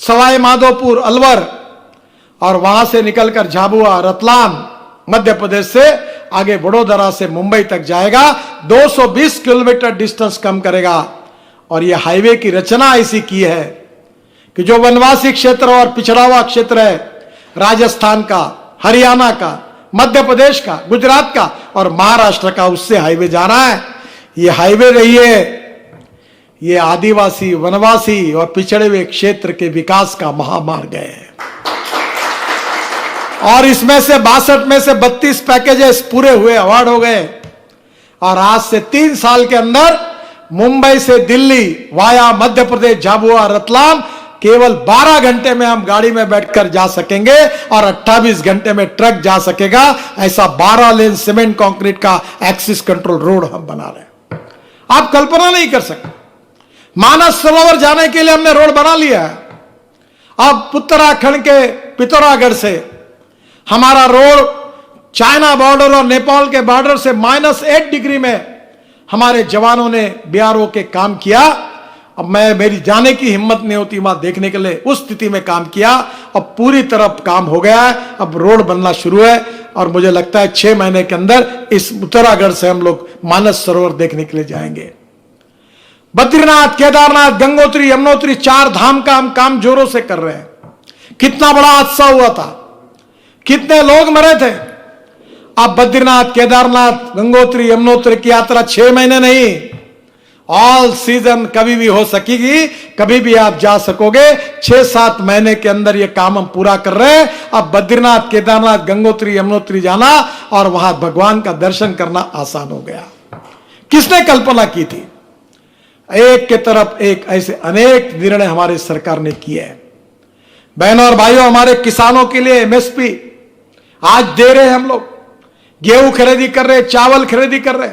सवाई माधोपुर, अलवर, और वहां से निकलकर झाबुआ, रतलाम, मध्य प्रदेश से आगे वडोदरा से मुंबई तक जाएगा। 220 किलोमीटर डिस्टेंस कम करेगा। और यह हाईवे की रचना ऐसी की है कि जो वनवासी क्षेत्र और पिछड़ा हुआ क्षेत्र है, राजस्थान का, हरियाणा का, मध्य प्रदेश का, गुजरात का और महाराष्ट्र का, उससे हाईवे जा रहा है। यह हाईवे रही है, ये आदिवासी, वनवासी और पिछड़े हुए क्षेत्र के विकास का महामार्ग है। और इसमें से 62 में से 32 पैकेजेस पूरे हुए, अवार्ड हो गए। और आज से 3 साल के अंदर मुंबई से दिल्ली वाया मध्य प्रदेश, झाबुआ, रतलाम केवल 12 घंटे में हम गाड़ी में बैठकर जा सकेंगे और 28 घंटे में ट्रक जा सकेगा। ऐसा 12 लेन सीमेंट कंक्रीट का एक्सिस कंट्रोल रोड हम बना रहे हैं। आप कल्पना नहीं कर सकते। मानस सरोवर जाने के लिए हमने रोड बना लिया है। अब उत्तराखंड के पिथौरागढ़ से हमारा रोड चाइना बॉर्डर और नेपाल के बॉर्डर से -8 डिग्री में हमारे जवानों ने बीआरओ के काम किया। अब मेरी जाने की हिम्मत नहीं होती वहां देखने के लिए, उस स्थिति में काम किया। अब पूरी तरफ काम हो गया है, अब रोड बनना शुरू है और मुझे लगता है 6 महीने के अंदर इस उत्तराखंड से हम लोग मानस सरोवर देखने के लिए जाएंगे। बद्रीनाथ, केदारनाथ, गंगोत्री, यमुनोत्री, 4 धाम का हम काम जोरों से कर रहे हैं। कितना बड़ा हादसा हुआ था, कितने लोग मरे थे। अब बद्रीनाथ, केदारनाथ, गंगोत्री, यमुनोत्री की यात्रा 6 महीने नहीं, ऑल सीजन कभी भी हो सकेगी, कभी भी आप जा सकोगे। 6-7 महीने के अंदर यह काम हम पूरा कर रहे हैं। अब बद्रीनाथ, केदारनाथ, गंगोत्री, यमुनोत्री जाना और वहां भगवान का दर्शन करना आसान हो गया। किसने कल्पना की थी? एक के तरफ एक ऐसे अनेक निर्णय हमारी सरकार ने किए हैं। बहनों और भाइयों, हमारे किसानों के लिए एमएसपी आज दे रहे हैं। हम लोग गेहूं खरीदी कर रहे, चावल खरीदी कर रहे,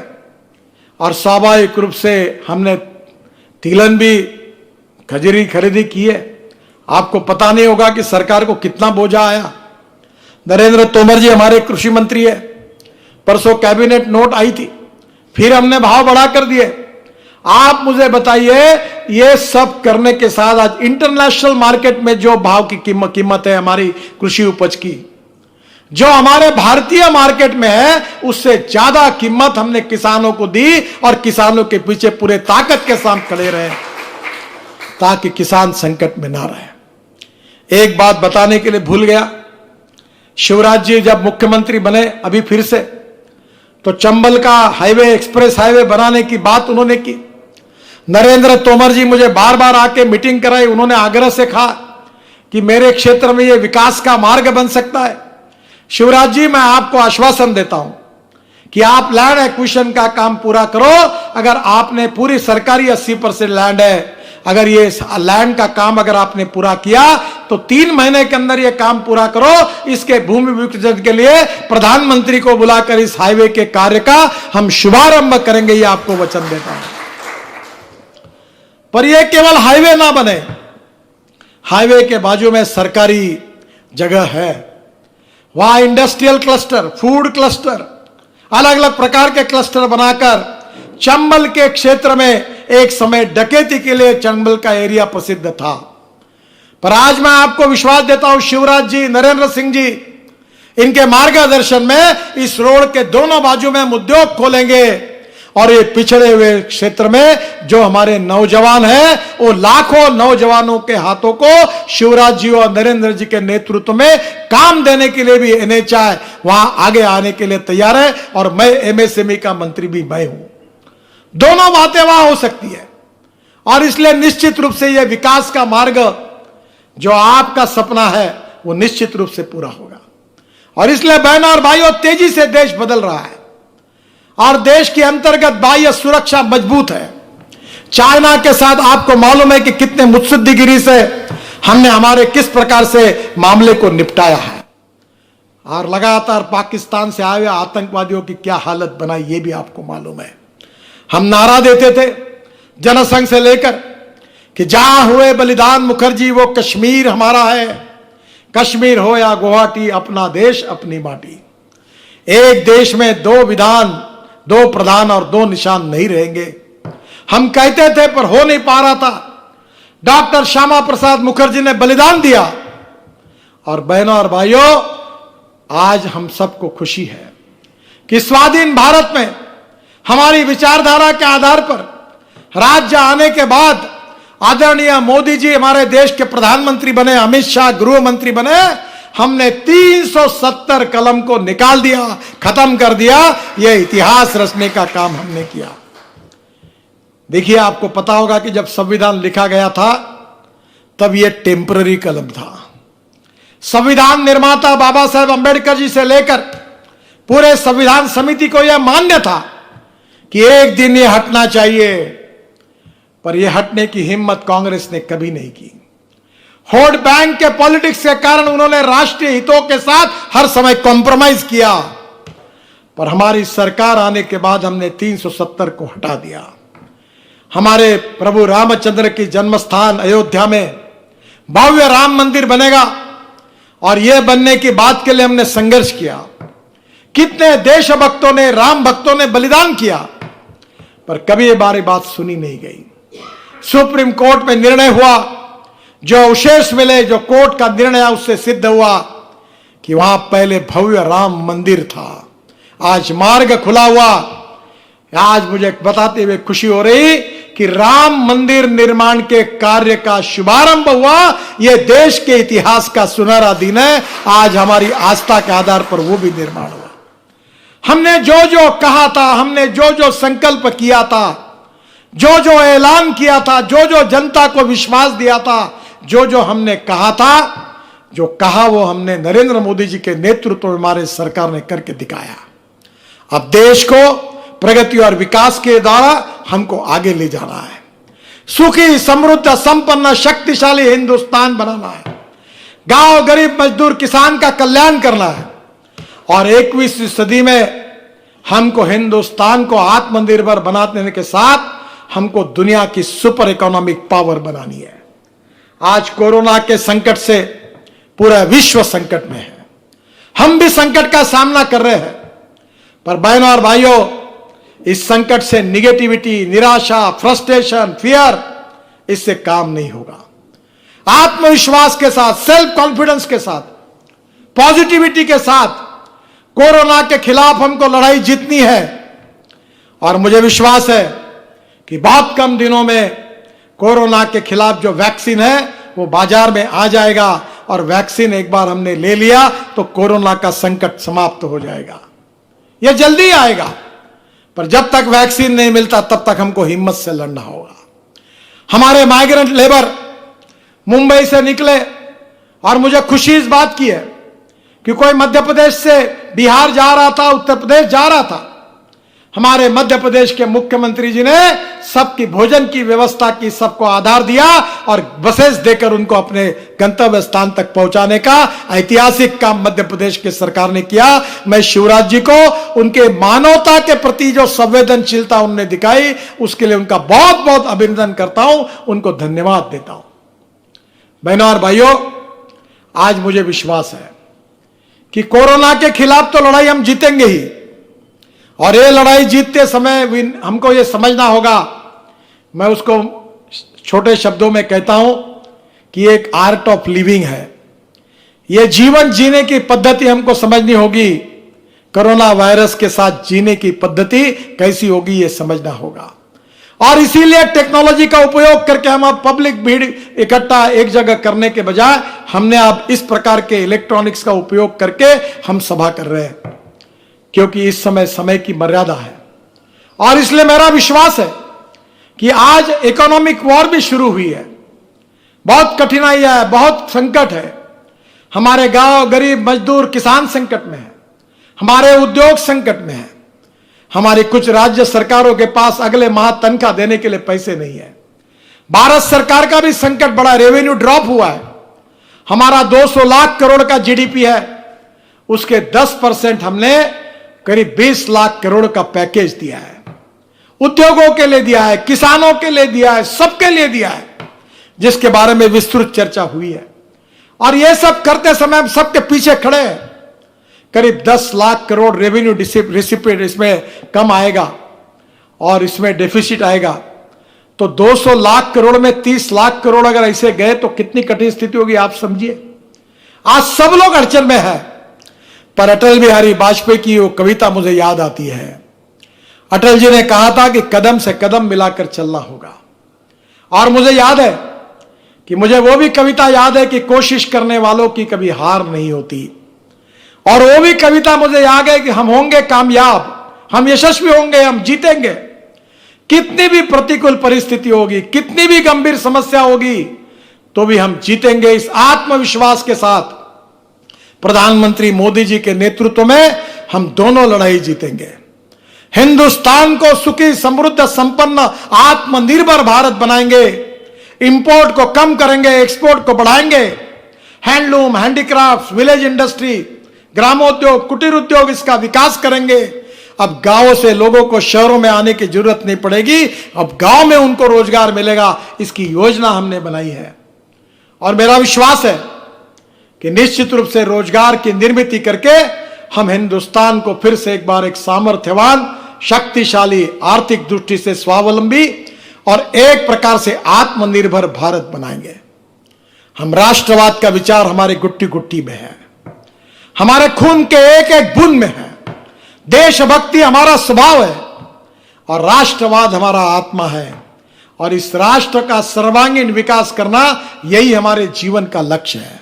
और स्वाभाविक रूप से हमने तिलहन भी, खजूरी खरीदी की है। आपको पता नहीं होगा कि सरकार को कितना बोझा आया। नरेंद्र तोमर जी हमारे कृषि मंत्री है, परसों कैबिनेट नोट आई थी, फिर हमने भाव बढ़ा कर दिए। आप मुझे बताइए, ये सब करने के साथ आज इंटरनेशनल मार्केट में जो भाव की कीमत है हमारी कृषि उपज की, जो हमारे भारतीय मार्केट में है, उससे ज्यादा कीमत हमने किसानों को दी और किसानों के पीछे पूरे ताकत के साथ खड़े रहे ताकि किसान संकट में ना रहे। एक बात बताने के लिए भूल गया, शिवराज जी जब मुख्यमंत्री बने अभी फिर से, तो चंबल का हाईवे, एक्सप्रेस हाईवे बनाने की बात उन्होंने की। नरेंद्र तोमर जी मुझे बार बार आके मीटिंग कराई। उन्होंने आग्रह से कहा कि मेरे क्षेत्र में यह विकास का मार्ग बन सकता है। शिवराज जी, मैं आपको आश्वासन देता हूं कि आप लैंड एक्विजिशन का काम पूरा करो। अगर आपने पूरी सरकारी 80% लैंड है, अगर ये लैंड का काम अगर आपने पूरा किया तो 3 महीने के अंदर ये काम पूरा करो। इसके भूमि विकसित के लिए प्रधानमंत्री को बुलाकर इस हाईवे के कार्य का हम शुभारंभ करेंगे, ये आपको वचन देता हूं। पर यह केवल हाईवे ना बने, हाईवे के बाजू में सरकारी जगह है, वहां इंडस्ट्रियल क्लस्टर, फूड क्लस्टर, अलग अलग प्रकार के क्लस्टर बनाकर चंबल के क्षेत्र में एक समय डकैती के लिए चंबल का एरिया प्रसिद्ध था। पर आज मैं आपको विश्वास देता हूं, शिवराज जी, नरेंद्र सिंह जी, इनके मार्गदर्शन में इस रोड के दोनों बाजू में हम उद्योग खोलेंगे और ये पिछड़े हुए क्षेत्र में जो हमारे नौजवान हैं, वो लाखों नौजवानों के हाथों को शिवराज जी और नरेंद्र जी के नेतृत्व में काम देने के लिए भी NHAI वहां आगे आने के लिए तैयार है। और मैं MSME का मंत्री भी मैं हूं। दोनों बातें वहां हो सकती है। और इसलिए निश्चित रूप से यह विकास का मार्ग जो आपका सपना है वो निश्चित रूप से पूरा होगा। और इसलिए बहनों और भाइयों, तेजी से देश बदल रहा है और देश की अंतर्गत बाह्य सुरक्षा मजबूत है। चाइना के साथ आपको मालूम है कि कितने मुत्सद्दीगिरी से हमने हमारे किस प्रकार से मामले को निपटाया है, और लगातार पाकिस्तान से आए हुए आतंकवादियों की क्या हालत बनाई ये भी आपको मालूम है। हम नारा देते थे जनसंघ से लेकर कि जहां हुए बलिदान मुखर्जी वो कश्मीर हमारा है, कश्मीर हो या गुवाहाटी, अपना देश अपनी माटी। एक देश में दो विधान, दो प्रधान और दो निशान नहीं रहेंगे, हम कहते थे, पर हो नहीं पा रहा था। डॉक्टर श्यामा प्रसाद मुखर्जी ने बलिदान दिया, और बहनों और भाइयों, आज हम सबको खुशी है कि स्वाधीन भारत में हमारी विचारधारा के आधार पर राज्य आने के बाद आदरणीय मोदी जी हमारे देश के प्रधानमंत्री बने, अमित शाह गृह मंत्री बने, हमने 370 कलम को निकाल दिया, खत्म कर दिया। यह इतिहास रचने का काम हमने किया। देखिए, आपको पता होगा कि जब संविधान लिखा गया था तब यह टेम्पररी कलम था। संविधान निर्माता बाबा साहेब अंबेडकर जी से लेकर पूरे संविधान समिति को यह मान्य था कि एक दिन यह हटना चाहिए, पर यह हटने की हिम्मत कांग्रेस ने कभी नहीं की। वोट बैंक के पॉलिटिक्स के कारण उन्होंने राष्ट्रीय हितों के साथ हर समय कॉम्प्रोमाइज किया, पर हमारी सरकार आने के बाद हमने 370 को हटा दिया। हमारे प्रभु रामचंद्र की जन्मस्थान अयोध्या में भव्य राम मंदिर बनेगा, और यह बनने की बात के लिए हमने संघर्ष किया। कितने देशभक्तों ने, राम भक्तों ने बलिदान किया, पर कभी ये बात सुनी नहीं गई। सुप्रीम कोर्ट में निर्णय हुआ, जो अवशेष मिले, जो कोर्ट का निर्णय उससे सिद्ध हुआ कि वहां पहले भव्य राम मंदिर था, आज मार्ग खुला हुआ। आज मुझे बताते हुए खुशी हो रही कि राम मंदिर निर्माण के कार्य का शुभारंभ हुआ। यह देश के इतिहास का सुनहरा दिन है। आज हमारी आस्था के आधार पर वो भी निर्माण हुआ। हमने जो जो कहा था, हमने जो जो संकल्प किया था, जो जो ऐलान किया था, जो जो जनता को विश्वास दिया था, जो जो हमने कहा था, जो कहा वो हमने नरेंद्र मोदी जी के नेतृत्व में हमारे सरकार ने करके दिखाया। अब देश को प्रगति और विकास के द्वारा हमको आगे ले जाना है। सुखी, समृद्ध, संपन्न, शक्तिशाली हिंदुस्तान बनाना है। गांव, गरीब, मजदूर, किसान का कल्याण करना है। और 21वीं सदी में हमको हिंदुस्तान को आत्मनिर्भर बनाने के साथ हमको दुनिया की सुपर इकोनॉमिक पावर बनानी है। आज कोरोना के संकट से पूरा विश्व संकट में है। हम भी संकट का सामना कर रहे हैं, पर बहनों और भाइयों, इस संकट से निगेटिविटी, निराशा, फ्रस्ट्रेशन, फियर, इससे काम नहीं होगा। आत्मविश्वास के साथ, सेल्फ कॉन्फिडेंस के साथ, पॉजिटिविटी के साथ कोरोना के खिलाफ हमको लड़ाई जीतनी है। और मुझे विश्वास है कि बहुत कम दिनों में कोरोना के खिलाफ जो वैक्सीन है वो बाजार में आ जाएगा, और वैक्सीन एक बार हमने ले लिया तो कोरोना का संकट समाप्त हो जाएगा। यह जल्दी आएगा, पर जब तक वैक्सीन नहीं मिलता तब तक हमको हिम्मत से लड़ना होगा। हमारे माइग्रेंट लेबर मुंबई से निकले, और मुझे खुशी इस बात की है कि कोई मध्य प्रदेश से बिहार जा रहा था, उत्तर प्रदेश जा रहा था। हमारे मध्य प्रदेश के मुख्यमंत्री जी ने सबकी भोजन की व्यवस्था की, सबको आधार दिया, और बसेस देकर उनको अपने गंतव्य स्थान तक पहुंचाने का ऐतिहासिक काम मध्य प्रदेश की सरकार ने किया। मैं शिवराज जी को उनके मानवता के प्रति जो संवेदनशीलता उन्होंने दिखाई, उसके लिए उनका बहुत बहुत अभिनंदन करता हूं, उनको धन्यवाद देता हूं। बहनों और भाइयों, आज मुझे विश्वास है कि कोरोना के खिलाफ तो लड़ाई हम जीतेंगे ही, और ये लड़ाई जीतते समय हमको ये समझना होगा, मैं उसको छोटे शब्दों में कहता हूं कि ये एक आर्ट ऑफ लिविंग है। ये जीवन जीने की पद्धति हमको समझनी होगी। कोरोना वायरस के साथ जीने की पद्धति कैसी होगी ये समझना होगा, और इसीलिए टेक्नोलॉजी का उपयोग करके हम अब पब्लिक भीड़ इकट्ठा एक जगह करने के बजाय हमने अब इस प्रकार के इलेक्ट्रॉनिक्स का उपयोग करके हम सभा कर रहे हैं, क्योंकि इस समय की मर्यादा है। और इसलिए मेरा विश्वास है कि आज इकोनॉमिक वॉर भी शुरू हुई है, बहुत कठिनाइयां है, बहुत संकट है। हमारे गांव गरीब मजदूर किसान संकट में है, हमारे उद्योग संकट में है, हमारी कुछ राज्य सरकारों के पास अगले माह तनख्वाह देने के लिए पैसे नहीं है। भारत सरकार का भी संकट बड़ा, रेवेन्यू ड्रॉप हुआ है। हमारा 200 लाख करोड़ का जीडीपी है, उसके 10% हमने करीब 20 लाख करोड़ का पैकेज दिया है, उद्योगों के लिए दिया है, किसानों के लिए दिया है, सबके लिए दिया है, जिसके बारे में विस्तृत चर्चा हुई है। और यह सब करते समय हम सबके पीछे खड़े हैं। करीब 10 लाख करोड़ रेवेन्यू रिसिपिएंट इसमें कम आएगा और इसमें डेफिसिट आएगा, तो 200 लाख करोड़ में 30 लाख करोड़ अगर ऐसे गए तो कितनी कठिन स्थिति होगी आप समझिए। आज सब लोग अड़चन में है। पर अटल बिहारी वाजपेयी की वो कविता मुझे याद आती है। अटल जी ने कहा था कि कदम से कदम मिलाकर चलना होगा। और मुझे याद है कि मुझे वो भी कविता याद है कि कोशिश करने वालों की कभी हार नहीं होती। और वो भी कविता मुझे याद है कि हम होंगे कामयाब, हम यशस्वी होंगे, हम जीतेंगे। कितनी भी प्रतिकूल परिस्थिति होगी, कितनी भी गंभीर समस्या होगी, तो भी हम जीतेंगे। इस आत्मविश्वास के साथ प्रधानमंत्री मोदी जी के नेतृत्व में हम दोनों लड़ाई जीतेंगे। हिंदुस्तान को सुखी, समृद्ध, संपन्न, आत्मनिर्भर भारत बनाएंगे। इंपोर्ट को कम करेंगे, एक्सपोर्ट को बढ़ाएंगे। हैंडलूम, हैंडीक्राफ्ट, विलेज इंडस्ट्री, ग्रामोद्योग, कुटीर उद्योग, इसका विकास करेंगे। अब गांवों से लोगों को शहरों में आने की जरूरत नहीं पड़ेगी, अब गांव में उनको रोजगार मिलेगा। इसकी योजना हमने बनाई है और मेरा विश्वास है कि निश्चित रूप से रोजगार की निर्मित करके हम हिंदुस्तान को फिर से एक बार एक सामर्थ्यवान, शक्तिशाली, आर्थिक दृष्टि से स्वावलंबी और एक प्रकार से आत्मनिर्भर भारत बनाएंगे। हम राष्ट्रवाद का विचार हमारे गुट्टी गुट्टी में है, हमारे खून के एक एक बूंद में है। देशभक्ति हमारा स्वभाव है और राष्ट्रवाद हमारा आत्मा है। और इस राष्ट्र का सर्वांगीण विकास करना यही हमारे जीवन का लक्ष्य है।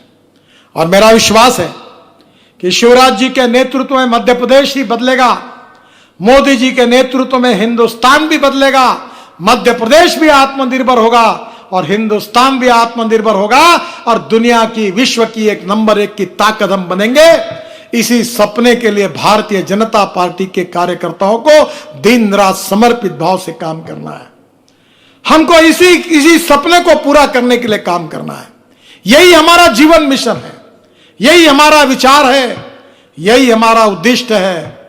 और मेरा विश्वास है कि शिवराज जी के नेतृत्व में मध्य प्रदेश ही बदलेगा, मोदी जी के नेतृत्व में हिंदुस्तान भी बदलेगा, मध्य प्रदेश भी आत्मनिर्भर होगा और हिंदुस्तान भी आत्मनिर्भर होगा और दुनिया की, विश्व की एक नंबर 1 की ताकत हम बनेंगे। इसी सपने के लिए भारतीय जनता पार्टी के कार्यकर्ताओं को दिन रात समर्पित भाव से काम करना है। हमको इसी सपने को पूरा करने के लिए काम करना है। यही हमारा जीवन मिशन है, यही हमारा विचार है, यही हमारा उद्दिष्ट है।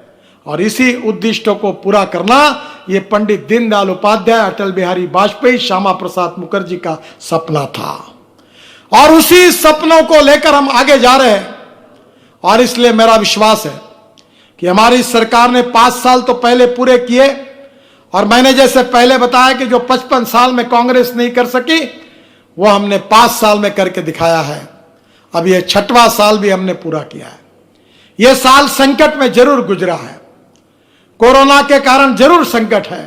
और इसी उद्दिष्टों को पूरा करना ये पंडित दीनदयाल उपाध्याय, अटल बिहारी वाजपेयी, श्यामा प्रसाद मुखर्जी का सपना था। और उसी सपनों को लेकर हम आगे जा रहे हैं। और इसलिए मेरा विश्वास है कि हमारी सरकार ने 5 साल तो पहले पूरे किए और मैंने जैसे पहले बताया कि जो 55 साल में कांग्रेस नहीं कर सकी वो हमने 5 साल में करके दिखाया है। अब ये 6वां साल भी हमने पूरा किया है। यह साल संकट में जरूर गुजरा है, कोरोना के कारण जरूर संकट है,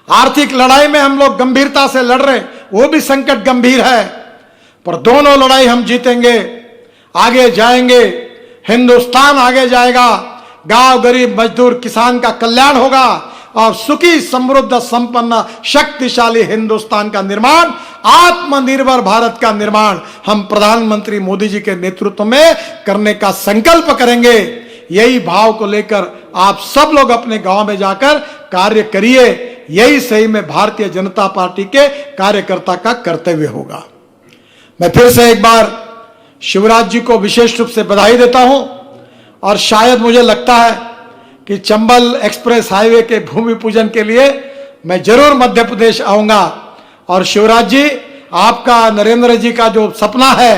आर्थिक लड़ाई में हम लोग गंभीरता से लड़ रहे, वो भी संकट गंभीर है, पर दोनों लड़ाई हम जीतेंगे, आगे जाएंगे, हिंदुस्तान आगे जाएगा, गांव गरीब मजदूर किसान का कल्याण होगा और सुखी समृद्ध संपन्न शक्तिशाली हिंदुस्तान का निर्माण, आत्मनिर्भर भारत का निर्माण हम प्रधानमंत्री मोदी जी के नेतृत्व में करने का संकल्प करेंगे। यही भाव को लेकर आप सब लोग अपने गांव में जाकर कार्य करिए। यही सही में भारतीय जनता पार्टी के कार्यकर्ता का कर्तव्य होगा। मैं फिर से एक बार शिवराज जी को विशेष रूप से बधाई देता हूं और शायद मुझे लगता है कि चंबल एक्सप्रेस हाईवे के भूमि पूजन के लिए मैं जरूर मध्य प्रदेश आऊंगा। और शिवराज जी, आपका, नरेंद्र जी का जो सपना है,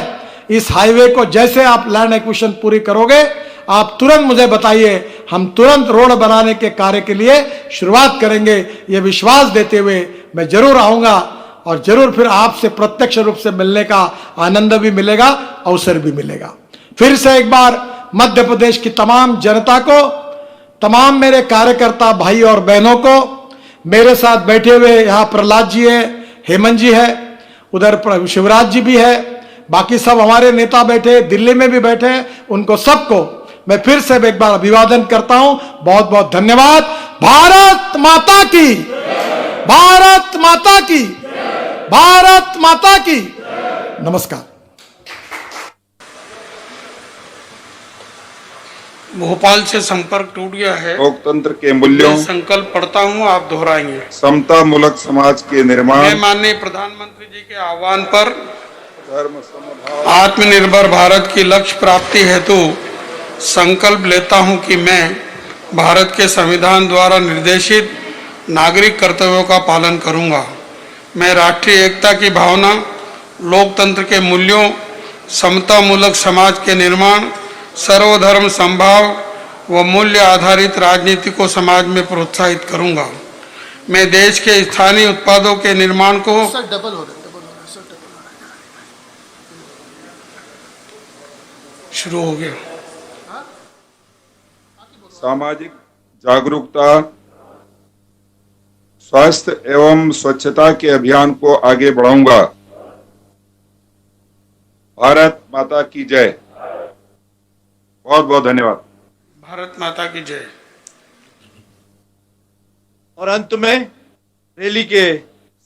इस हाईवे को जैसे आप लैंड एक्विजिशन पूरी करोगे, आप तुरंत मुझे बताइए, हम तुरंत रोड बनाने के कार्य के लिए शुरुआत करेंगे। ये विश्वास देते हुए मैं जरूर आऊंगा और जरूर फिर आपसे प्रत्यक्ष रूप से मिलने का आनंद भी मिलेगा, अवसर भी मिलेगा। फिर से एक बार मध्य प्रदेश की तमाम जनता को, तमाम मेरे कार्यकर्ता भाई और बहनों को, मेरे साथ बैठे हुए यहाँ प्रहलाद जी है, हेमंत जी है, उधर शिवराज जी भी है, बाकी सब हमारे नेता बैठे, दिल्ली में भी बैठे, उनको सबको मैं फिर से एक बार अभिवादन करता हूं। बहुत बहुत धन्यवाद। भारत माता की, भारत माता की, भारत माता की। नमस्कार।
भोपाल से संपर्क टूट गया है।
लोकतंत्र के मूल्यों,
मैं संकल्प पढ़ता हूं, आप दोहराएंगे।
समता मूलक समाज के निर्माण,
मैं माननीय प्रधानमंत्री जी के आह्वान पर
धर्म समभाव,
आत्मनिर्भर भारत की लक्ष्य प्राप्ति हेतु संकल्प लेता हूं कि मैं भारत के संविधान द्वारा निर्देशित नागरिक कर्तव्यों का पालन करूंगा। मैं राष्ट्रीय एकता की भावना, लोकतंत्र के मूल्यों, समता मूलक समाज के निर्माण, सर्वधर्म समभाव व मूल्य आधारित राजनीति को समाज में प्रोत्साहित करूंगा। मैं देश के स्थानीय उत्पादों के निर्माण को शुरू हो गया।
सामाजिक जागरूकता, स्वास्थ्य एवं स्वच्छता के अभियान को आगे बढ़ाऊंगा। भारत माता की जय। बहुत बहुत धन्यवाद।
भारत माता की जय।
और अंत में रैली के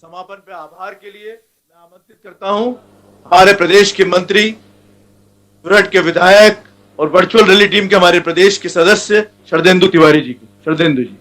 समापन पे आभार के लिए मैं आमंत्रित करता हूं हमारे प्रदेश के मंत्री, सुरट के विधायक और वर्चुअल रैली टीम के हमारे प्रदेश के सदस्य शरदेंदु तिवारी जी को। शरदेंदु जी।